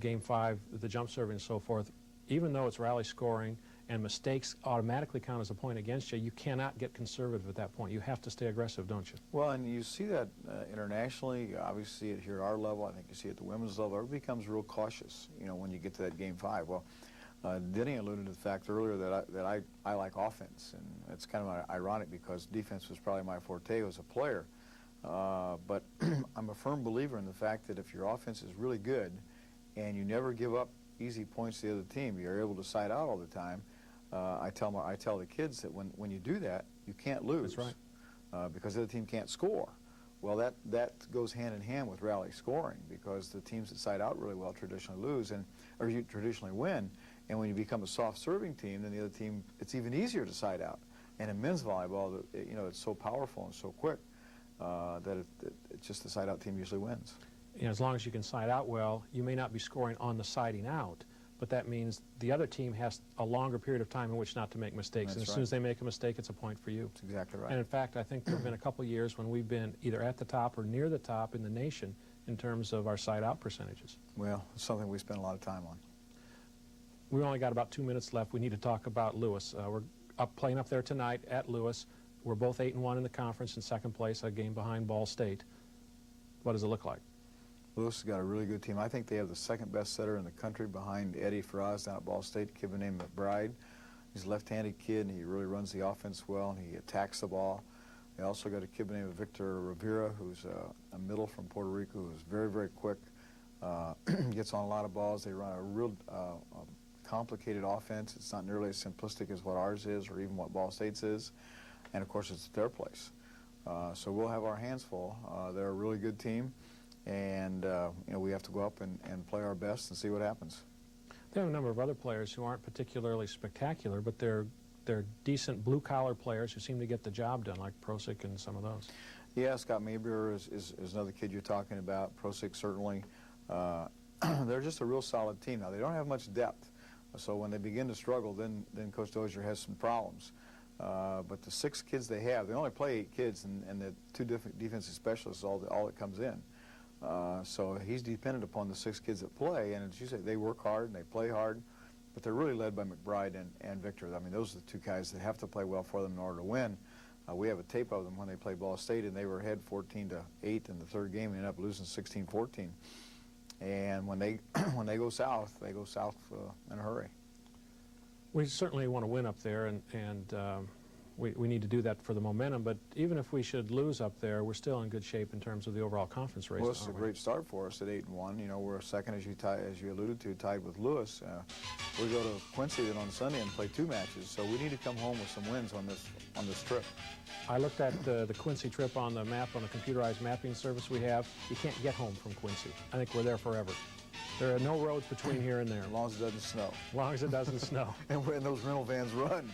Game 5, the jump serving and so forth. Even though it's rally scoring and mistakes automatically count as a point against you, you cannot get conservative at that point. You have to stay aggressive, don't you? Well, and you see that internationally. You obviously see it here at our level. I think you see it at the women's level. Everybody becomes real cautious, when you get to that Game 5. Well, Denny alluded to the fact earlier that I like offense, and it's kind of ironic because defense was probably my forte as a player. But I'm a firm believer in the fact that if your offense is really good and you never give up easy points to the other team, you're able to side out all the time. I tell the kids that when you do that, you can't lose. That's right. Because the other team can't score. Well, that goes hand in hand with rally scoring, because the teams that side out really well traditionally lose, or you traditionally win. And when you become a soft serving team, then the other team, it's even easier to side out. And in men's volleyball, it's so powerful and so quick that it's just the side out team usually wins. As long as you can side out well, you may not be scoring on the siding out, but that means the other team has a longer period of time in which not to make mistakes. That's and as right. soon as they make a mistake, it's a point for you. That's exactly right. And in fact, I think there have been a couple of years when we've been either at the top or near the top in the nation in terms of our side out percentages. Well, it's something we spend a lot of time on. We've only got about 2 minutes left. We need to talk about Lewis. We're playing up there tonight at Lewis. We're both 8-1 in the conference, in second place, a game behind Ball State. What does it look like? Lewis has got a really good team. I think they have the second best setter in the country behind Eddie Faraz down at Ball State, a kid named McBride. He's a left-handed kid, and he really runs the offense well, and he attacks the ball. They also got a kid named Victor Rivera, who's a middle from Puerto Rico, who's very, very quick, gets on a lot of balls. They run a real complicated offense. It's not nearly as simplistic as what ours is or even what Ball State's is. And, of course, it's their place. So we'll have our hands full. They're a really good team. And, we have to go up and play our best and see what happens. They have a number of other players who aren't particularly spectacular, but they're decent blue-collar players who seem to get the job done, like Prosick and some of those. Yeah, Scott Maybeer is another kid you're talking about. Prosick certainly. They're just a real solid team. Now, they don't have much depth. So when they begin to struggle, then Coach Dozier has some problems. But the 6 kids they have, they only play 8 kids, and the 2 different defensive specialists is all that comes in. So he's dependent upon the 6 kids that play, and as you say, they work hard and they play hard, but they're really led by McBride and Victor. I mean, those are the 2 guys that have to play well for them in order to win. We have a tape of them when they played Ball State, and they were ahead 14-8 in the 3rd game and ended up losing 16-14. And when they go south in a hurry. We certainly want to win up there, and we need to do that for the momentum, but even if we should lose up there, we're still in good shape in terms of the overall conference race. Well, this is a great start for us at 8-1. We're second, as you alluded to, tied with Lewis. We go to Quincy then on Sunday and play 2 matches, so we need to come home with some wins on this trip. I looked at the Quincy trip on the map, on the computerized mapping service we have. You can't get home from Quincy. I think we're there forever. There are no roads between here and there. As long as it doesn't snow. As long as it doesn't snow. And those rental vans run.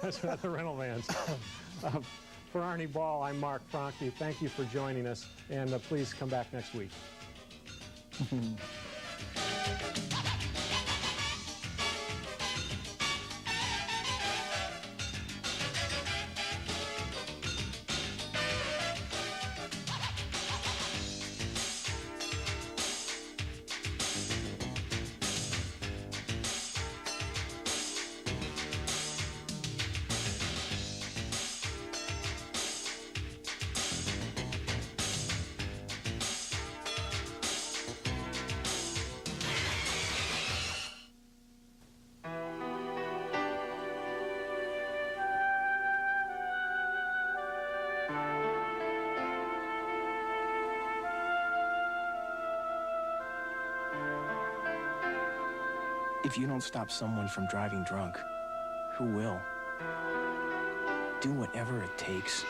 That's right, the rental vans. For Arnie Ball, I'm Mark Franke. Thank you for joining us, and please come back next week. If you don't stop someone from driving drunk, who will? Do whatever it takes.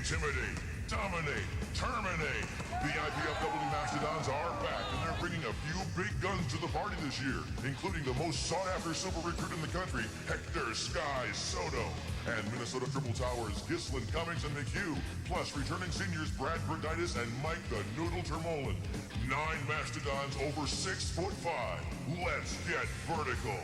Intimidate, dominate, terminate. The IPFW Mastodons are back, and they're bringing a few big guns to the party this year, including the most sought-after super recruit in the country, Hector Sky Soto, and Minnesota Triple Towers, Ghislain Cummings and McHugh, plus returning seniors Brad Berditis and Mike the Noodle Termolen. 9 Mastodons over 6'5". Let's get vertical.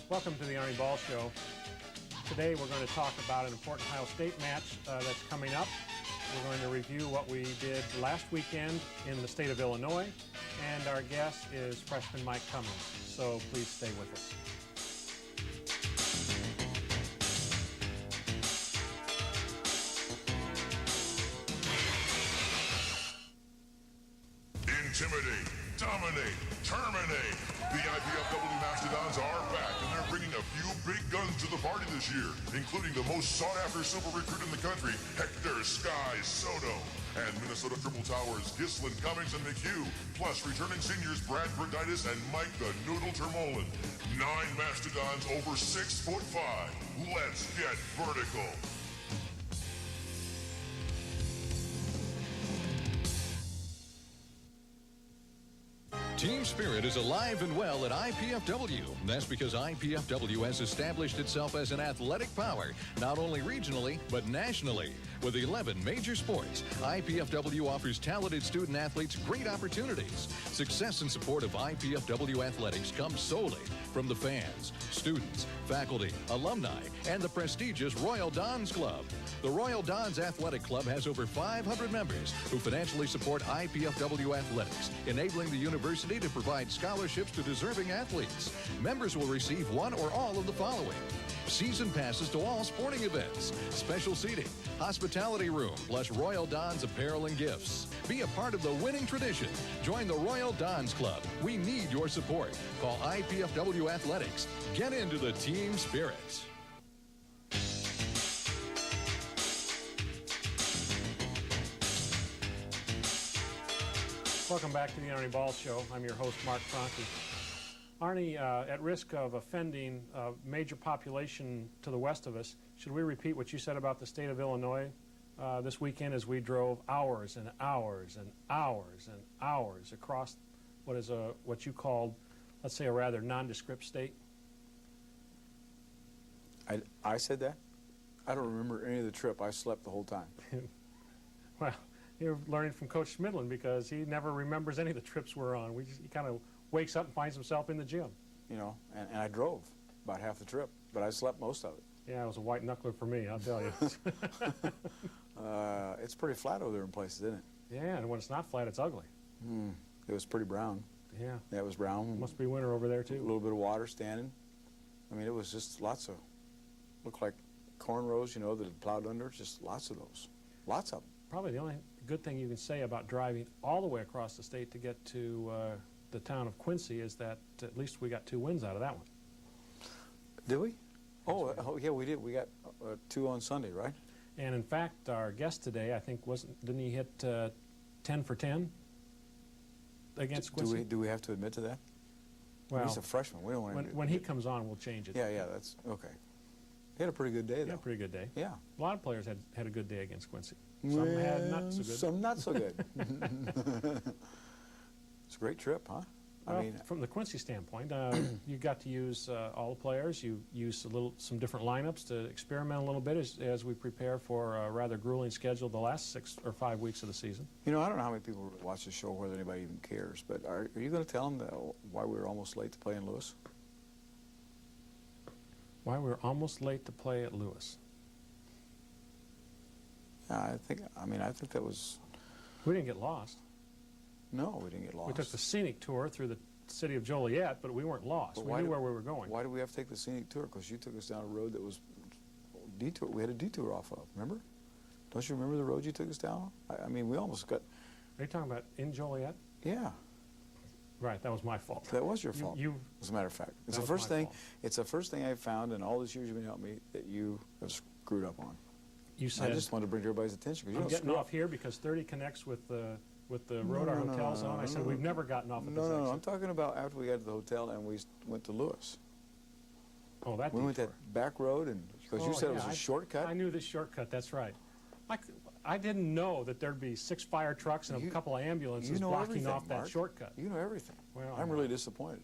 Welcome to the Arnie Ball Show. Today we're going to talk about an important Ohio State match that's coming up. We're going to review what we did last weekend in the state of Illinois, and our guest is freshman Mike Cummings. So please stay with us. Intimidate, dominate, terminate. The IPFW Mastodons are back, and they're bringing a few big guns to the party this year, including the most sought-after super recruit in the country, Hector Sky Soto, and Minnesota Triple Towers, Ghislain Cummings and McHugh, plus returning seniors Brad Berditis and Mike the Noodle Termolen. 9 Mastodons over 6'5". Let's get vertical. Team spirit is alive and well at IPFW. That's because IPFW has established itself as an athletic power, not only regionally, but nationally. With 11 major sports, IPFW offers talented student athletes great opportunities. Success and support of IPFW athletics comes solely from the fans, students, faculty, alumni, and the prestigious Royal Dons Club. The Royal Dons Athletic Club has over 500 members who financially support IPFW athletics, enabling the university to provide scholarships to deserving athletes. Members will receive one or all of the following: season passes to all sporting events, special seating, hospitality room, plus Royal Dons apparel and gifts. Be a part of the winning tradition. Join the Royal Dons Club. We need your support. Call IPFW Athletics. Get into the team spirit. Welcome back to the Arnie Ball Show. I'm your host, Mark Franke. Arnie, at risk of offending a major population to the west of us, should we repeat what you said about the state of Illinois this weekend as we drove hours and hours and hours and hours across what you called, let's say, a rather nondescript state? I said that? I don't remember any of the trip. I slept the whole time. Well, you're learning from Coach Smidlin because he never remembers any of the trips we're on. He kind of wakes up and finds himself in the gym. You know, and I drove about half the trip, but I slept most of it. Yeah, it was a white knuckler for me, I'll tell you. It's pretty flat over there in places, isn't it? Yeah, and when it's not flat, it's ugly. It was pretty brown. Yeah. Yeah, it was brown. Must be winter over there, too. A little bit of water standing. I mean, it was just lots of, looked like cornrows, you know, that had plowed under. Just lots of those. Lots of them. Probably the only good thing you can say about driving all the way across the state to get to the town of Quincy is that at least we got 2 wins out of that one. Did we? Oh, yeah, we did. We got 2 on Sunday, right? And in fact, our guest today, I think, didn't he hit 10 for 10 against Quincy? Do we have to admit to that? Well, he's a freshman. We don't want when he comes on, we'll change it. Yeah, that's okay. He had a pretty good day, though. He had a pretty good day. Yeah. A lot of players had a good day against Quincy. Some had not so good. Some not so good. It's a great trip, huh? Well, I mean, from the Quincy standpoint, you got to use all the players. You used some different lineups to experiment a little bit as we prepare for a rather grueling schedule the last 6 or 5 weeks of the season. You know, I don't know how many people watch the show, whether anybody even cares, but are you going to tell them why we were almost late to play in Lewis? Why we were almost late to play at Lewis? I think that was. We didn't get lost. No, we didn't get lost. We took the scenic tour through the city of Joliet, but we weren't lost. We knew where we were going. Why did we have to take the scenic tour? Because you took us down a road that was detour. We had a detour off of. Remember? Don't you remember the road you took us down? I mean, we almost got. Are you talking about in Joliet? Yeah. Right, that was my fault. That was your fault. You as a matter of fact, it's the first thing. It's the first thing I've found in all these years you've been helping me that you have screwed up on. You said. I just wanted to bring to everybody's attention because you I'm getting off here because 30 connects with the road our hotel zone. I said we've never gotten off at this exit. No, I'm talking about after we got to the hotel and we went to Lewis. Oh, that. We went that back road and because you said it was a shortcut. I knew the shortcut. That's right. I didn't know that there'd be 6 fire trucks and a couple of ambulances blocking off that shortcut. You know everything. Well, I'm really disappointed.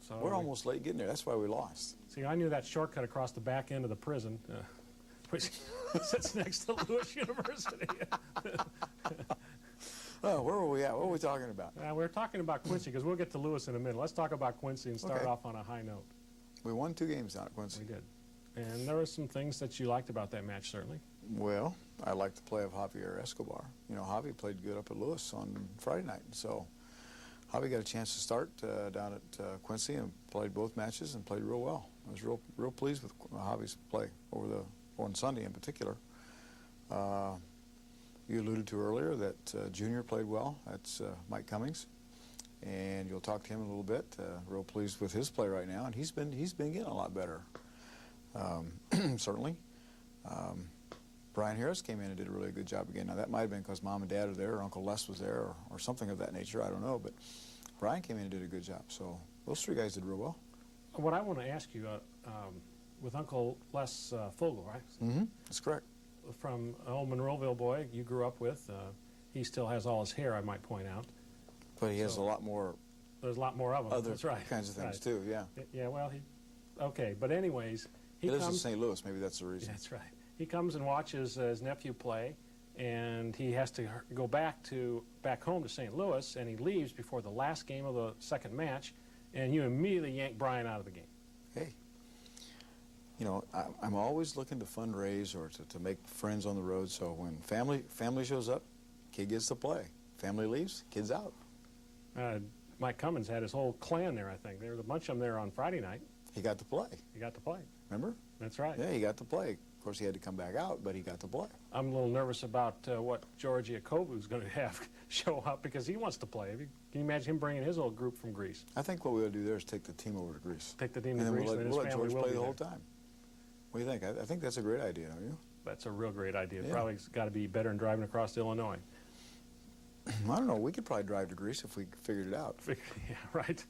So we're almost late getting there. That's why we lost. See, I knew that shortcut across the back end of the prison, which sits next to Lewis University. Oh, where were we at? What were we talking about? We're talking about Quincy because we'll get to Lewis in a minute. Let's talk about Quincy and start off on a high note. We won 2 games down at Quincy. We did. And there were some things that you liked about that match, certainly. Well, I liked the play of Javier Escobar. You know, Javi played good up at Lewis on Friday night. So Javi got a chance to start down at Quincy and played both matches and played real well. I was real pleased with Javi's play on Sunday in particular. You alluded to earlier that Junior played well. That's Mike Cummings, and you'll talk to him a little bit. Real pleased with his play right now, and he's been getting a lot better. Certainly. Brian Harris came in and did a really good job again. Now, that might have been because Mom and Dad are there or Uncle Les was there or something of that nature. I don't know. But Brian came in and did a good job. So those 3 guys did real well. What I want to ask you, with Uncle Les Fogel, right? Mm-hmm. That's correct. From an old Monroeville boy you grew up with. He still has all his hair, I might point out. But he has a lot more. There's a lot more of them. Other That's right. kinds of things, too, yeah. Yeah, well, okay. But anyways, he lives in St. Louis. Maybe that's the reason. That's right. He comes and watches his nephew play, and he has to go back home to St. Louis, and he leaves before the last game of the second match, and you immediately yank Brian out of the game. Hey, you know, I'm always looking to fundraise or to make friends on the road, so when family shows up, kid gets to play. Family leaves, kid's out. Mike Cummins had his whole clan there, I think. There was a bunch of them there on Friday night. He got to play. He got to play. Remember? That's right. Yeah, he got to play. Of course, he had to come back out, but he got to play. I'm a little nervous about what George Iacobu's going to have show up because he wants to play. Can you imagine him bringing his old group from Greece? I think what we'll do there is take the team over to Greece. Take the team to Greece, and then we'll let George play the whole there. time. What do you think? I think that's a great idea, don't you? That's a real great idea. Yeah. Probably got to be better than driving across Illinois. I don't know. We could probably drive to Greece if we figured it out. Yeah, right.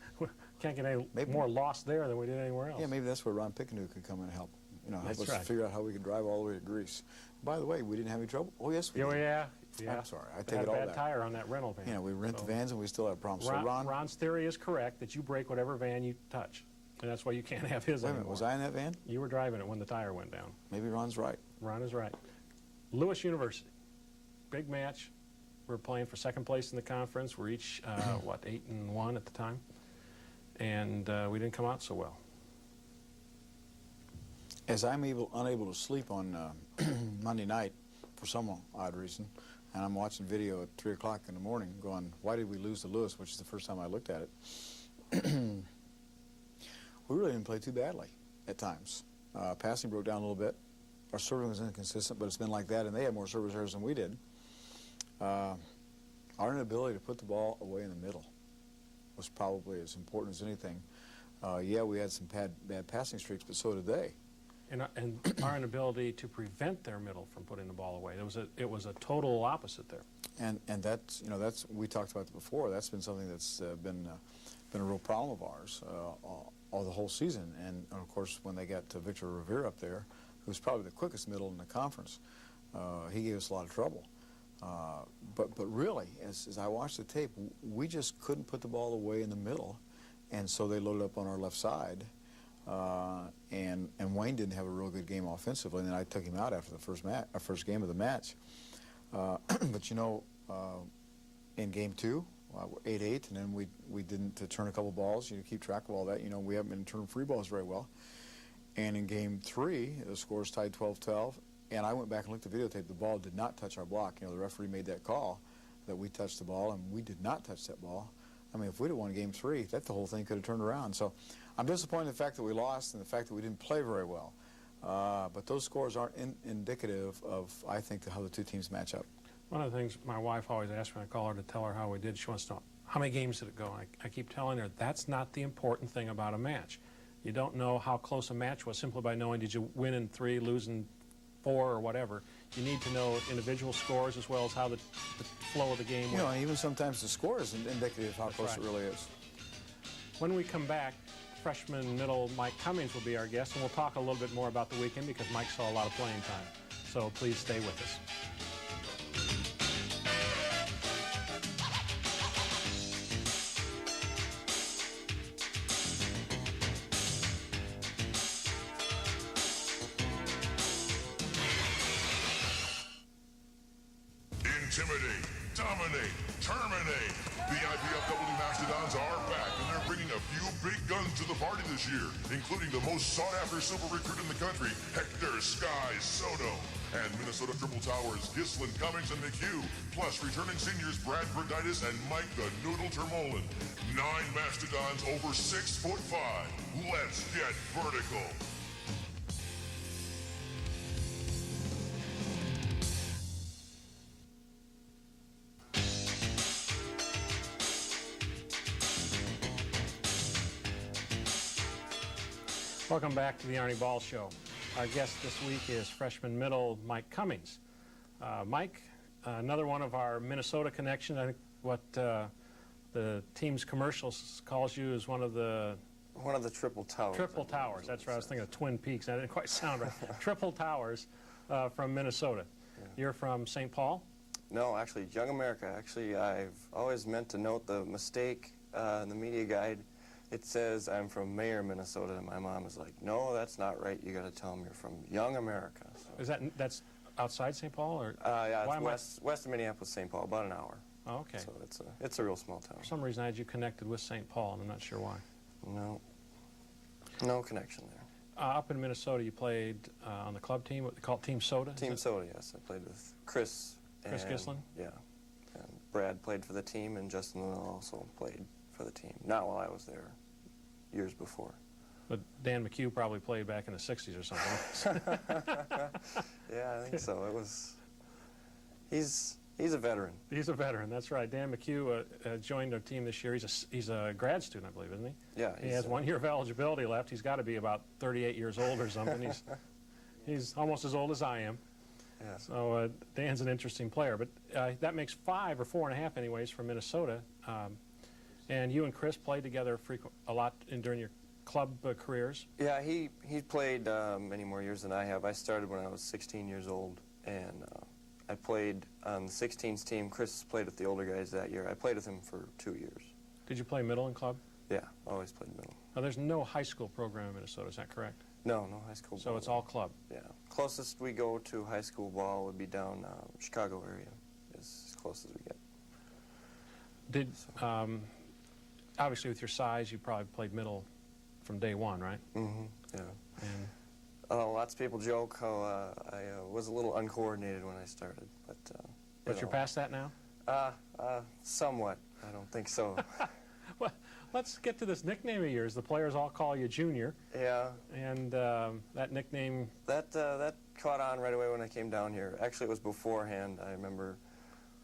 Can't get any more lost there than we did anywhere else. Yeah, maybe that's where Ron Pickenu could come and help. You know, help That's us right. figure out how we could drive all the way to Greece. By the way, we didn't have any trouble. Oh, yes, we did. Yeah. I'm sorry. I They take had it all a bad back. tire on that rental van. You know, we rent the vans and we still have problems. So Ron's theory is correct that you break whatever van you touch. And that's why you can't have his Wait a minute, anymore. was I in that van? You were driving it when the tire went down. Maybe Ron's right. Ron is right. Lewis University. Big match. We're playing for second place in the conference. We're each, 8-1 at the time. And we didn't come out so well. As I'm unable to sleep on Monday night for some odd reason, and I'm watching video at 3 o'clock in the morning going, why did we lose to Lewis, which is the first time I looked at it. We really didn't play too badly at times. Passing broke down a little bit. Our serving was inconsistent, but it's been like that, and they had more service errors than we did. Our inability to put the ball away in the middle was probably as important as anything. Yeah, we had some bad passing streaks, but so did they. And our inability to prevent their middle from putting the ball away. It was a total opposite there. And that's we talked about it before. That's been something that's been a real problem of ours all the whole season. And of course, when they got to Victor Rivera up there, who was probably the quickest middle in the conference, he gave us a lot of trouble. But really, as I watched the tape, we just couldn't put the ball away in the middle, and so they loaded up on our left side. And Wayne didn't have a real good game offensively, and then I took him out after the first game of the match. But you know, in game 2, 8-8, and then we didn't turn a couple balls. You keep track of all that. You know, we haven't been turning free balls very well. And in game 3, the scores tied 12-12, And I went back and looked at the videotape. The ball did not touch our block. You know, the referee made that call that we touched the ball, and we did not touch that ball. I mean, if we'd have won Game 3, the whole thing could have turned around. So I'm disappointed in the fact that we lost and the fact that we didn't play very well. But those scores aren't indicative of, I think, how the two teams match up. One of the things my wife always asks when I call her to tell her how we did, she wants to know, how many games did it go? And I keep telling her, that's not the important thing about a match. You don't know how close a match was simply by knowing, did you win in 3, lose in 4, or whatever. You need to know individual scores as well as how the flow of the game went. You know, even sometimes the score is indicative of how close it really is. When we come back, freshman middle Mike Cummings will be our guest, and we'll talk a little bit more about the weekend because Mike saw a lot of playing time. So please stay with us. Intimidate, dominate, terminate. The IPFW Mastodons are back, and they're bringing a few big guns to the party this year, including the most sought-after super recruit in the country, Hector Sky Soto, and Minnesota Triple Towers, Gislin, Cummings, and McHugh, plus returning seniors Brad Verditis and Mike the Noodle Termolen. 9 Mastodons over 6'5". Let's get vertical. Welcome back to the Arnie Ball Show. Our guest this week is freshman middle Mike Cummings. Mike, another one of our Minnesota connections. I think what the team's commercials calls you is one of the Triple Towers. Triple Towers. That's right. I was thinking of Twin Peaks. I didn't quite sound right. Triple Towers from Minnesota. Yeah. You're from St. Paul? No, actually, Young America. Actually, I've always meant to note the mistake in the media guide. It says I'm from Mayer, Minnesota, and my mom is like, no, that's not right. You got to tell them you're from Young America. So. That's outside St. Paul, or? Yeah, it's west of Minneapolis, St. Paul, about an hour. Oh, okay. So it's a real small town. For some reason, I had you connected with St. Paul, and I'm not sure why. No connection there. Up in Minnesota, you played on the club team, what they call it, Team Soda? Team Soda, yes. I played with Chris. Chris Gislin? Yeah. And Brad played for the team, and Justin Luna also played for the team. Not while I was there, years before. But Dan McHugh probably played back in the 60s or something. Yeah, I think so. It was. He's a veteran. He's a veteran. That's right. Dan McHugh joined our team this year. He's a grad student, I believe, isn't he? Yeah. He has 1 year of eligibility left. He's got to be about 38 years old or something. He's almost as old as I am. Yeah. So Dan's an interesting player. But that makes 5 or 4.5 anyways from Minnesota. And you and Chris played together a lot during your club careers. Yeah, he played many more years than I have. I started when I was 16 years old, and I played on the 16s team. Chris played with the older guys that year. I played with him for 2 years. Did you play middle in club? Yeah, always played middle. Now, there's no high school program in Minnesota, is that correct? No high school so ball. So it's all club? Yeah. Closest we go to high school ball would be down Chicago area, is as close as we get. Obviously, with your size, you probably played middle from day one, right? Mm-hmm, yeah. And lots of people joke how I was a little uncoordinated when I started. But you're past that now? Somewhat. I don't think so. Well, let's get to this nickname of yours. The players all call you Junior. Yeah. And that nickname... That caught on right away when I came down here. Actually, it was beforehand. I remember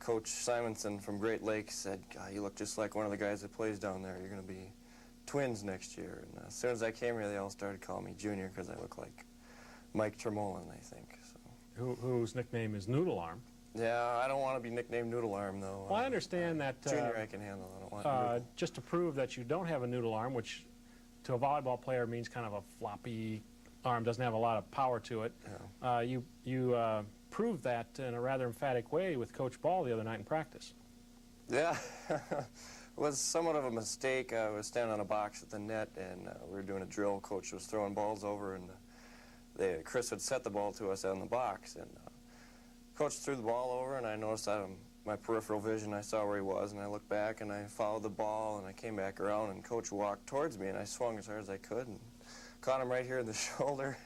Coach Simonson from Great Lakes said, God, you look just like one of the guys that plays down there. You're going to be twins next year. And as soon as I came here, they all started calling me Junior because I look like Mike Termolen, I think. So. Whose nickname is Noodle Arm. Yeah, I don't want to be nicknamed Noodle Arm, though. Well, I understand that... Junior I can handle. I don't want Noodle. Just to prove that you don't have a noodle arm, which to a volleyball player means kind of a floppy arm, doesn't have a lot of power to it. Yeah. You proved that in a rather emphatic way with Coach Ball the other night in practice. Yeah, it was somewhat of a mistake. I was standing on a box at the net, and we were doing a drill. Coach was throwing balls over, and Chris had set the ball to us on the box, and Coach threw the ball over, and I noticed out of my peripheral vision, I saw where he was, and I looked back, and I followed the ball, and I came back around, and Coach walked towards me, and I swung as hard as I could, and caught him right here in the shoulder.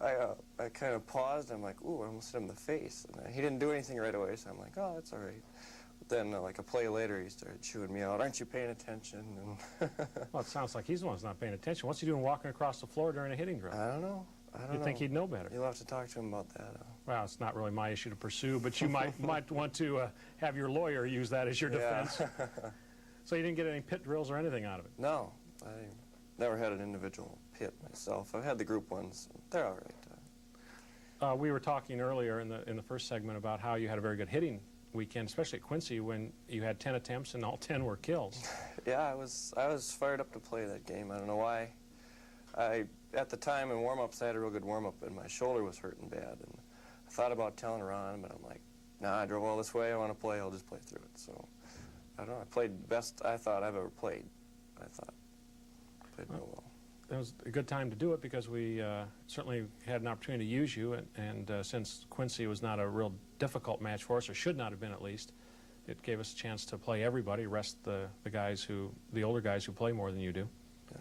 I kind of paused. I'm like, ooh, I almost hit him in the face. And he didn't do anything right away, so I'm like, oh, that's all right. But then, like a play later, he started chewing me out. Aren't you paying attention? And Well, it sounds like he's the one who's not paying attention. What's he doing walking across the floor during a hitting drill? I don't know. I don't know. You'd think he'd know better. You'll have to talk to him about that. Well, it's not really my issue to pursue, but you might want to have your lawyer use that as your defense. So you didn't get any pit drills or anything out of it? No, I never had an individual pit myself. I've had the group ones. They're all right. We were talking earlier in the first segment about how you had a very good hitting weekend, especially at Quincy when you had 10 attempts and all 10 were kills. Yeah, I was fired up to play that game. I don't know why. At the time in warm-ups, I had a real good warm-up, and my shoulder was hurting bad. And I thought about telling Ron, but I'm like, nah, I drove all this way. I want to play. I'll just play through it. So I don't know. I played the best I thought I've ever played. I thought played real well. It was a good time to do it because we certainly had an opportunity to use you, and since Quincy was not a real difficult match for us, or should not have been at least, it gave us a chance to play everybody, rest the older guys who play more than you do. Yeah.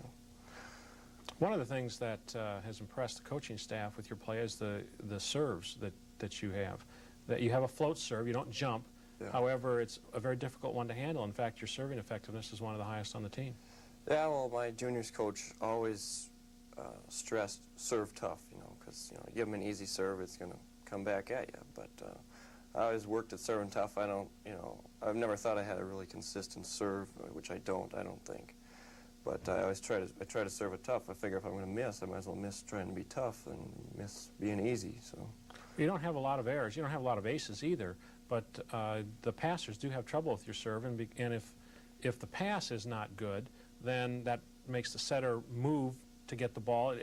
One of the things that has impressed the coaching staff with your play is the serves that you have. That you have a float serve, you don't jump. Yeah. However, it's a very difficult one to handle. In fact, your serving effectiveness is one of the highest on the team. Yeah, well, my juniors coach always stressed serve tough, because, you give them an easy serve, it's going to come back at you. But I always worked at serving tough. I've never thought I had a really consistent serve, which I don't think. But I always try to serve it tough. I figure if I'm going to miss, I might as well miss trying to be tough than miss being easy. So you don't have a lot of errors. You don't have a lot of aces either. But the passers do have trouble with your serve, and if the pass is not good, then that makes the setter move to get the ball.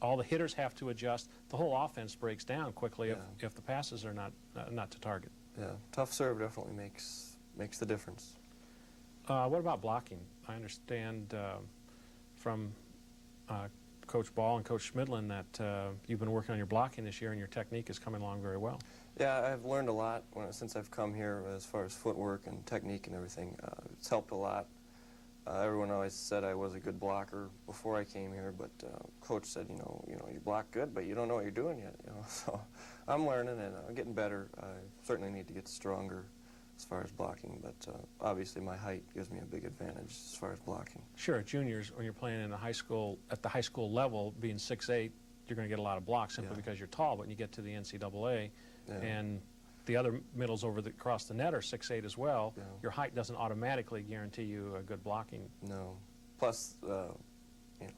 All the hitters have to adjust. The whole offense breaks down quickly if the passes are not to target. Yeah, tough serve definitely makes the difference. What about blocking? I understand from Coach Ball and Coach Schmidlin that you've been working on your blocking this year, and your technique is coming along very well. Yeah, I've learned a lot since I've come here as far as footwork and technique and everything. It's helped a lot. Everyone always said I was a good blocker before I came here, but Coach said, you block good, but you don't know what you're doing yet. So I'm learning and I'm getting better. I certainly need to get stronger as far as blocking, but obviously my height gives me a big advantage as far as blocking. Sure, at juniors, when you're playing in at the high school level, being 6'8", you're going to get a lot of blocks simply because you're tall. But when you get to the NCAA, and the other middles across the net are 6'8" as well, your height doesn't automatically guarantee you a good blocking. No. Plus,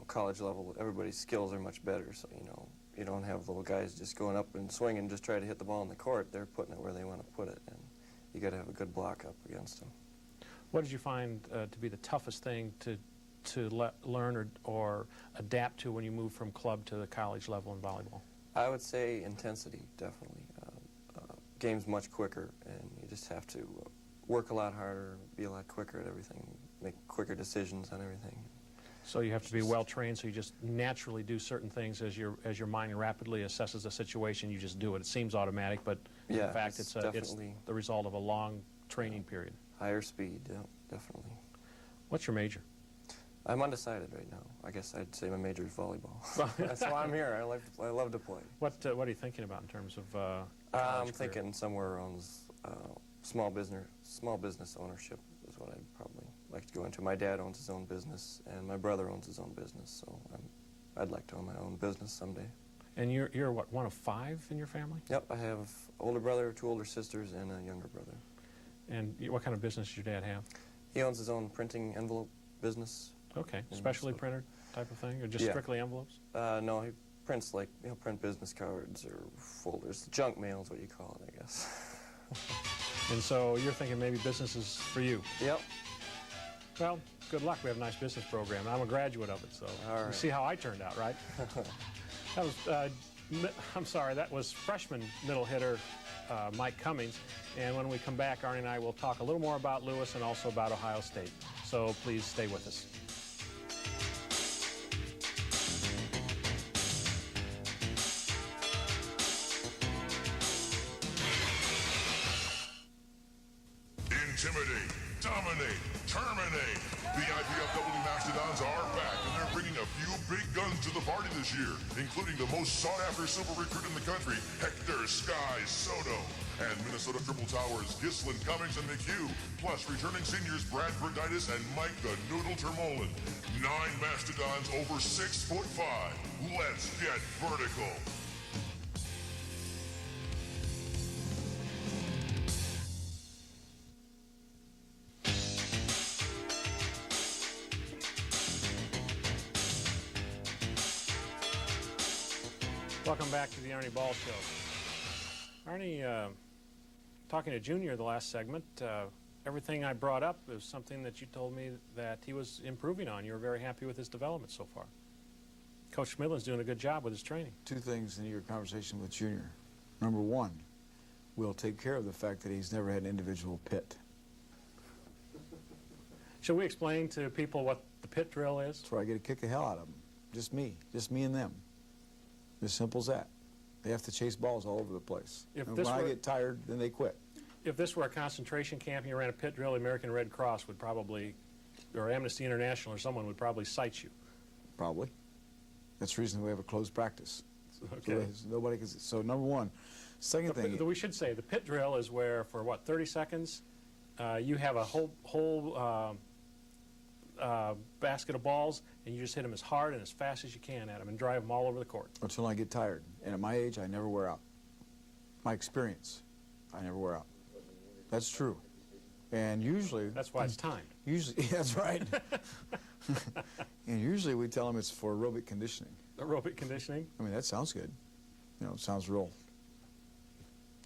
college level, everybody's skills are much better, so you don't have little guys just going up and swinging, just try to hit the ball in the court. They're putting it where they want to put it, and you got to have a good block up against them. What did you find to be the toughest thing to learn or adapt to when you move from club to the college level in volleyball? I would say intensity, definitely. Game's much quicker, and you just have to work a lot harder, be a lot quicker at everything, make quicker decisions on everything. So you have to be well trained, so you just naturally do certain things as your mind rapidly assesses the situation. You just do it. It seems automatic, but in fact it's the result of a long training period. Higher speed, yeah, definitely. What's your major? I'm undecided right now. I guess I'd say my major is volleyball. That's why I'm here. I love to play. What are you thinking about in terms of I'm thinking somewhere around small business ownership is what I'd probably like to go into. My dad owns his own business, and my brother owns his own business, so I'd like to own my own business someday. And you're what, one of 5 in your family? Yep, I have an older brother, 2 older sisters, and a younger brother. And what kind of business does your dad have? He owns his own printing envelope business. Okay, specially printed type of thing, or just strictly envelopes? No, he prints print business cards or folders. Junk mail is what you call it, I guess. And so you're thinking maybe business is for you? Yep. Well, good luck. We have a nice business program. I'm a graduate of it, so you see how I turned out, right? That was, I'm sorry, that was freshman middle hitter Mike Cummings. And when we come back, Arnie and I will talk a little more about Lewis and also about Ohio State. So please stay with us. Intimidate, dominate, terminate. The IPFW Mastodons are back, and they're bringing a few big guns to the party this year, including the most sought-after super recruit in the country, Hector Sky Soto, and Minnesota Triple Towers Gislin, Cummings, and McHugh, plus returning seniors Brad Bergitis and Mike the Noodle Termolen. 9 Mastodons over 6'5". Let's get vertical. Welcome back to the Arnie Ball Show. Arnie, talking to Junior the last segment, everything I brought up is something that you told me that he was improving on. You were very happy with his development so far. Coach Schmidlin's doing a good job with his training. 2 things in your conversation with Junior. Number 1, we'll take care of the fact that he's never had an individual pit. Should we explain to people what the pit drill is? That's where I get a kick the hell out of them. Just me and them. As simple as that. They have to chase balls all over the place. And when I get tired, then they quit. If this were a concentration camp and you ran a pit drill, the American Red Cross would probably, or Amnesty International or someone would probably cite you. Probably. That's the reason we have a closed practice. Okay. Nobody can, so number 1. Second thing. We should say the pit drill is where, for what, 30 seconds, you have a whole basket of balls, and you just hit them as hard and as fast as you can at them and drive them all over the court. Until I get tired. And at my age, I never wear out. My experience, I never wear out. That's true. And usually... That's why it's timed. Usually, that's right. And usually we tell them it's for aerobic conditioning. Aerobic conditioning? I mean, that sounds good. You know, it sounds real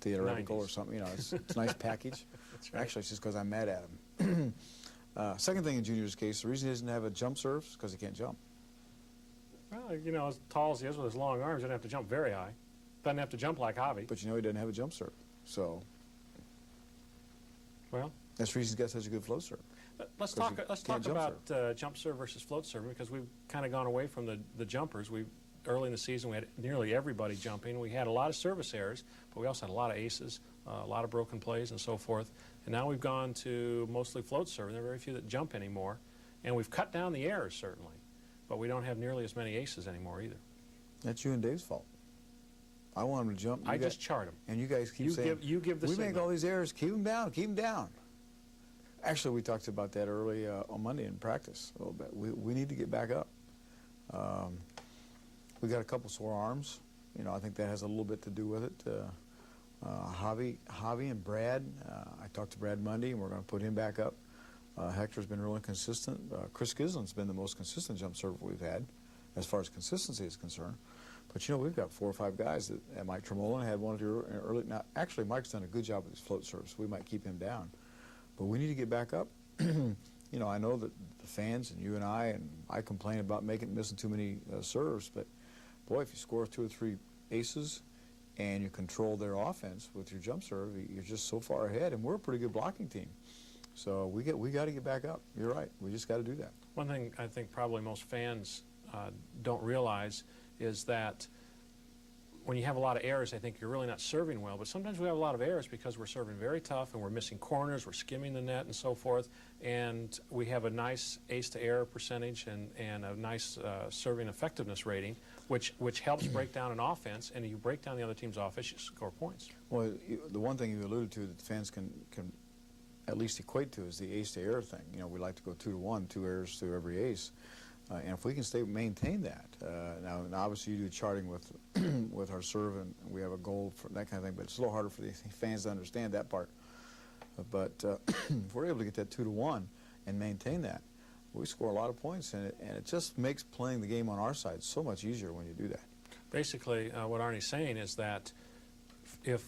theoretical or something. You know, it's a nice package. That's right. Actually, it's just because I'm mad at him. Second thing in Junior's case, the reason he doesn't have a jump serve is because he can't jump. Well, you know, as tall as he is with his long arms, he doesn't have to jump very high. Doesn't have to jump like Javi. But you know he doesn't have a jump serve. So, well, that's the reason he's got such a good float serve. Let's talk about jump serve versus float serve, because we've kind of gone away from the jumpers. Early in the season, we had nearly everybody jumping. We had a lot of service errors, but we also had a lot of aces, a lot of broken plays, and so forth. And now we've gone to mostly float serve, and there are very few that jump anymore. And we've cut down the errors, certainly, but we don't have nearly as many aces anymore either. That's you and Dave's fault. I want him to jump. I just chart him. And you guys keep saying, you give the we signal. make all these errors, keep them down, keep them down. Actually, we talked about that early on Monday in practice a little bit. We need to get back up. We got a couple sore arms. You know, I think that has a little bit to do with it. Javi and Brad, I talked to Brad Monday, and we're going to put him back up. Hector's been really consistent. Chris Gislin's been the most consistent jump server we've had, as far as consistency is concerned. But, you know, we've got 4 or 5 guys that, and Mike Tremolin had one or two early. Now, actually, Mike's done a good job with his float serves. We might keep him down. But we need to get back up. You know, I know that the fans and you and I complain about missing too many serves, but, boy, if you score 2 or 3 aces and you control their offense with your jump serve, you're just so far ahead, and we're a pretty good blocking team. So we got to get back up. You're right. We just got to do that. One thing I think probably most fans don't realize is that when you have a lot of errors, I think you're really not serving well. But sometimes we have a lot of errors because we're serving very tough and we're missing corners, we're skimming the net and so forth. And we have a nice ace-to-error percentage and a nice serving effectiveness rating, which helps break down an offense. And if you break down the other team's offense, you score points. Well, the one thing you alluded to that the fans can at least equate to is the ace-to-error thing. You know, we like to go 2-to-1, 2 errors to every ace. And if we can maintain that, now obviously you do charting with our serve, and we have a goal for that kind of thing, but it's a little harder for the fans to understand that part. But if we're able to get that 2-to-1 and maintain that, we score a lot of points, and it just makes playing the game on our side so much easier when you do that. Basically, what Arnie's saying is that if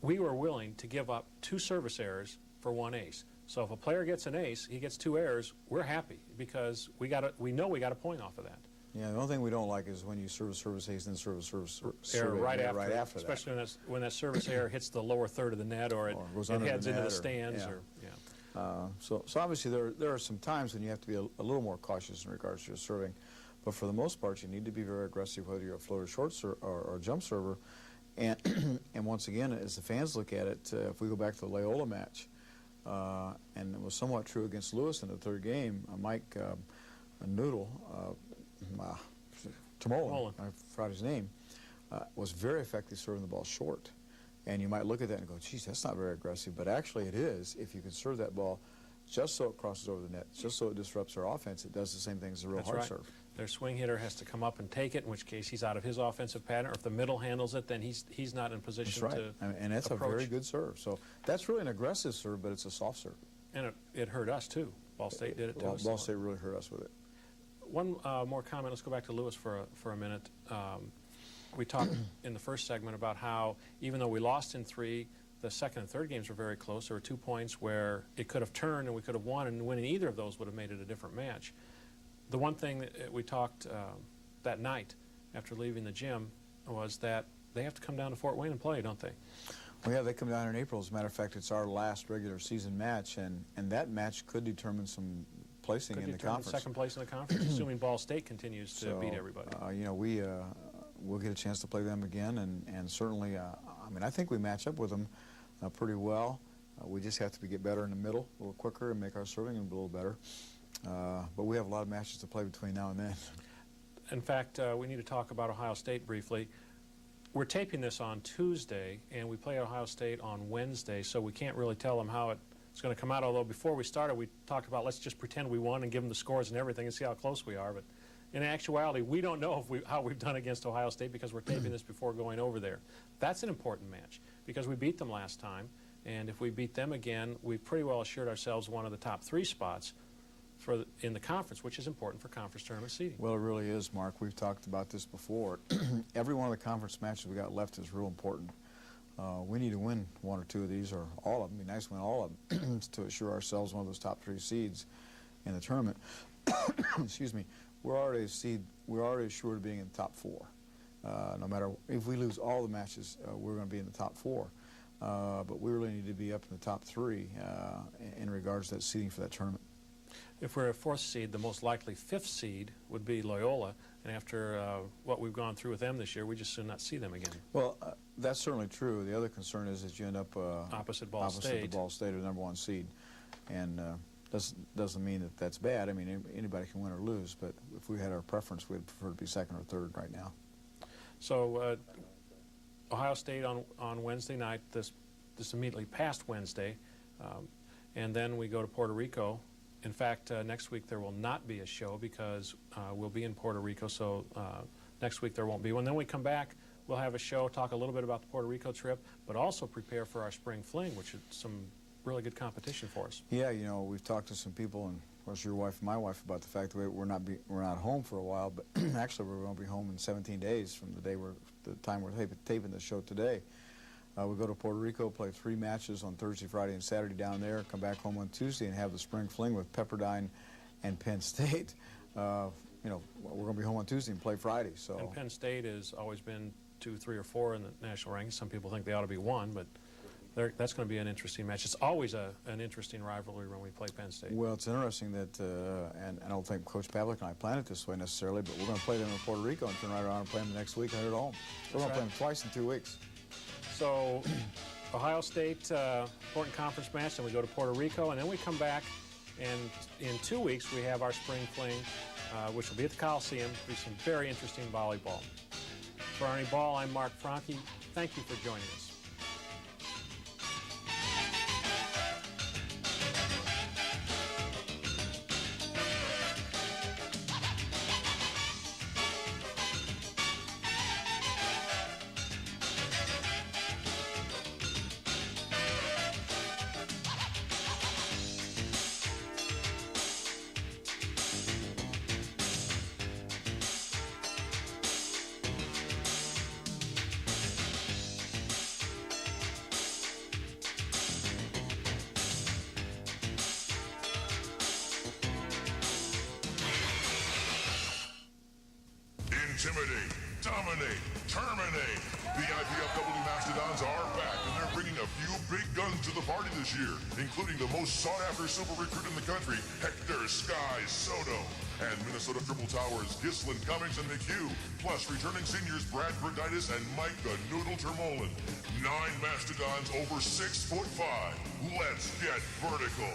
we were willing to give up 2 service errors for 1 ace, so if a player gets an ace, he gets 2 errors, we're happy because we know we got a point off of that. Yeah, the only thing we don't like is when you serve a service ace and serve a service error right after that. Especially when that service error hits the lower third of the net or it heads into the stands. So obviously there are some times when you have to be a little more cautious in regards to your serving, but for the most part you need to be very aggressive whether you're a floater short or a jump server. And once again, as the fans look at it, if we go back to the Loyola match, and it was somewhat true against Lewis in the third game. Mike Noodle, Tamolan, I forgot his name, was very effective serving the ball short. And you might look at that and go, geez, that's not very aggressive. But actually it is. If you can serve that ball just so it crosses over the net, just so it disrupts our offense, it does the same thing as a real hard serve. Their swing hitter has to come up and take it, in which case he's out of his offensive pattern. Or if the middle handles it, then he's not in position to and that's approach. A very good serve. So that's really an aggressive serve, but it's a soft serve. And it hurt us, too. Ball State did it to us. Ball State really hurt us with it. One more comment. Let's go back to Lewis for a minute. We talked in the first segment about how even though we lost in 3, the second and third games were very close. There were 2 points where it could have turned and we could have won, and winning either of those would have made it a different match. The one thing that we talked that night after leaving the gym was that they have to come down to Fort Wayne and play, don't they? Well, yeah, they come down in April. As a matter of fact, it's our last regular season match, and that match could determine some placing in the conference. Second place in the conference, assuming Ball State continues to beat everybody. You know, we'll get a chance to play them again, and certainly, I mean, I think we match up with them pretty well. We just have to get better in the middle, a little quicker, and make our serving a little better. But we have a lot of matches to play between now and then. In fact, we need to talk about Ohio State briefly. We're taping this on Tuesday, and we play Ohio State on Wednesday, so we can't really tell them how it's going to come out, although before we started, we talked about let's just pretend we won and give them the scores and everything and see how close we are. But in actuality, we don't know how we've done against Ohio State because we're taping this before going over there. That's an important match because we beat them last time, and if we beat them again, we've pretty well assured ourselves one of the top 3 spots in the conference, which is important for conference tournament seeding. Well, it really is, Mark. We've talked about this before. Every one of the conference matches we got left is real important. We need to win 1 or 2 of these, or all of them. It'd be nice to win all of them to assure ourselves one of those top 3 seeds in the tournament. Excuse me. We're already assured of being in the top 4. No matter if we lose all the matches, we're going to be in the top 4. But we really need to be up in the top 3 in regards to that seeding for that tournament. If we're a 4th seed, the most likely 5th seed would be Loyola, and after what we've gone through with them this year, we just soon not see them again. Well, that's certainly true. The other concern is that you end up opposite Ball State, the Ball State, or the #1 seed, and doesn't mean that that's bad. I mean, anybody can win or lose, but if we had our preference, we'd prefer to be 2nd or 3rd right now. So Ohio State on Wednesday night, this immediately past Wednesday, and then we go to Puerto Rico. In fact, next week there will not be a show because we'll be in Puerto Rico, so next week there won't be one. Then we come back, we'll have a show, talk a little bit about the Puerto Rico trip, but also prepare for our spring fling, which is some really good competition for us. Yeah, you know, we've talked to some people, and of course your wife and my wife, about the fact that we're not home for a while, but actually we're going to be home in 17 days from the time we're taping the show today. We go to Puerto Rico, play 3 matches on Thursday, Friday, and Saturday down there, come back home on Tuesday and have the spring fling with Pepperdine and Penn State. You know, we're going to be home on Tuesday and play Friday. So. And Penn State has always been 2, 3, or 4 in the national rankings. Some people think they ought to be 1, but that's going to be an interesting match. It's always an interesting rivalry when we play Penn State. Well, it's interesting that, and I don't think Coach Pavlik and I planned it this way necessarily, but we're going to play them in Puerto Rico and turn right around and play them the next week and at home. We're going to play them twice in 2 weeks. So Ohio State, important conference match, then we go to Puerto Rico, and then we come back, and in 2 weeks we have our spring fling, which will be at the Coliseum. It'll be some very interesting volleyball. For Arnie Ball, I'm Mark Franke. Thank you for joining us. Intimidate, dominate. dominate, terminate. The IPFW Mastodons are back, and they're bringing a few big guns to the party this year, including the most sought-after super recruit in the country, Hector Sky Soto, and Minnesota Triple Towers, Gislin, Cummings, and McHugh, plus returning seniors Brad Bergitis and Mike the Noodle Termolen. 9 Mastodons over 6'5". Let's get vertical.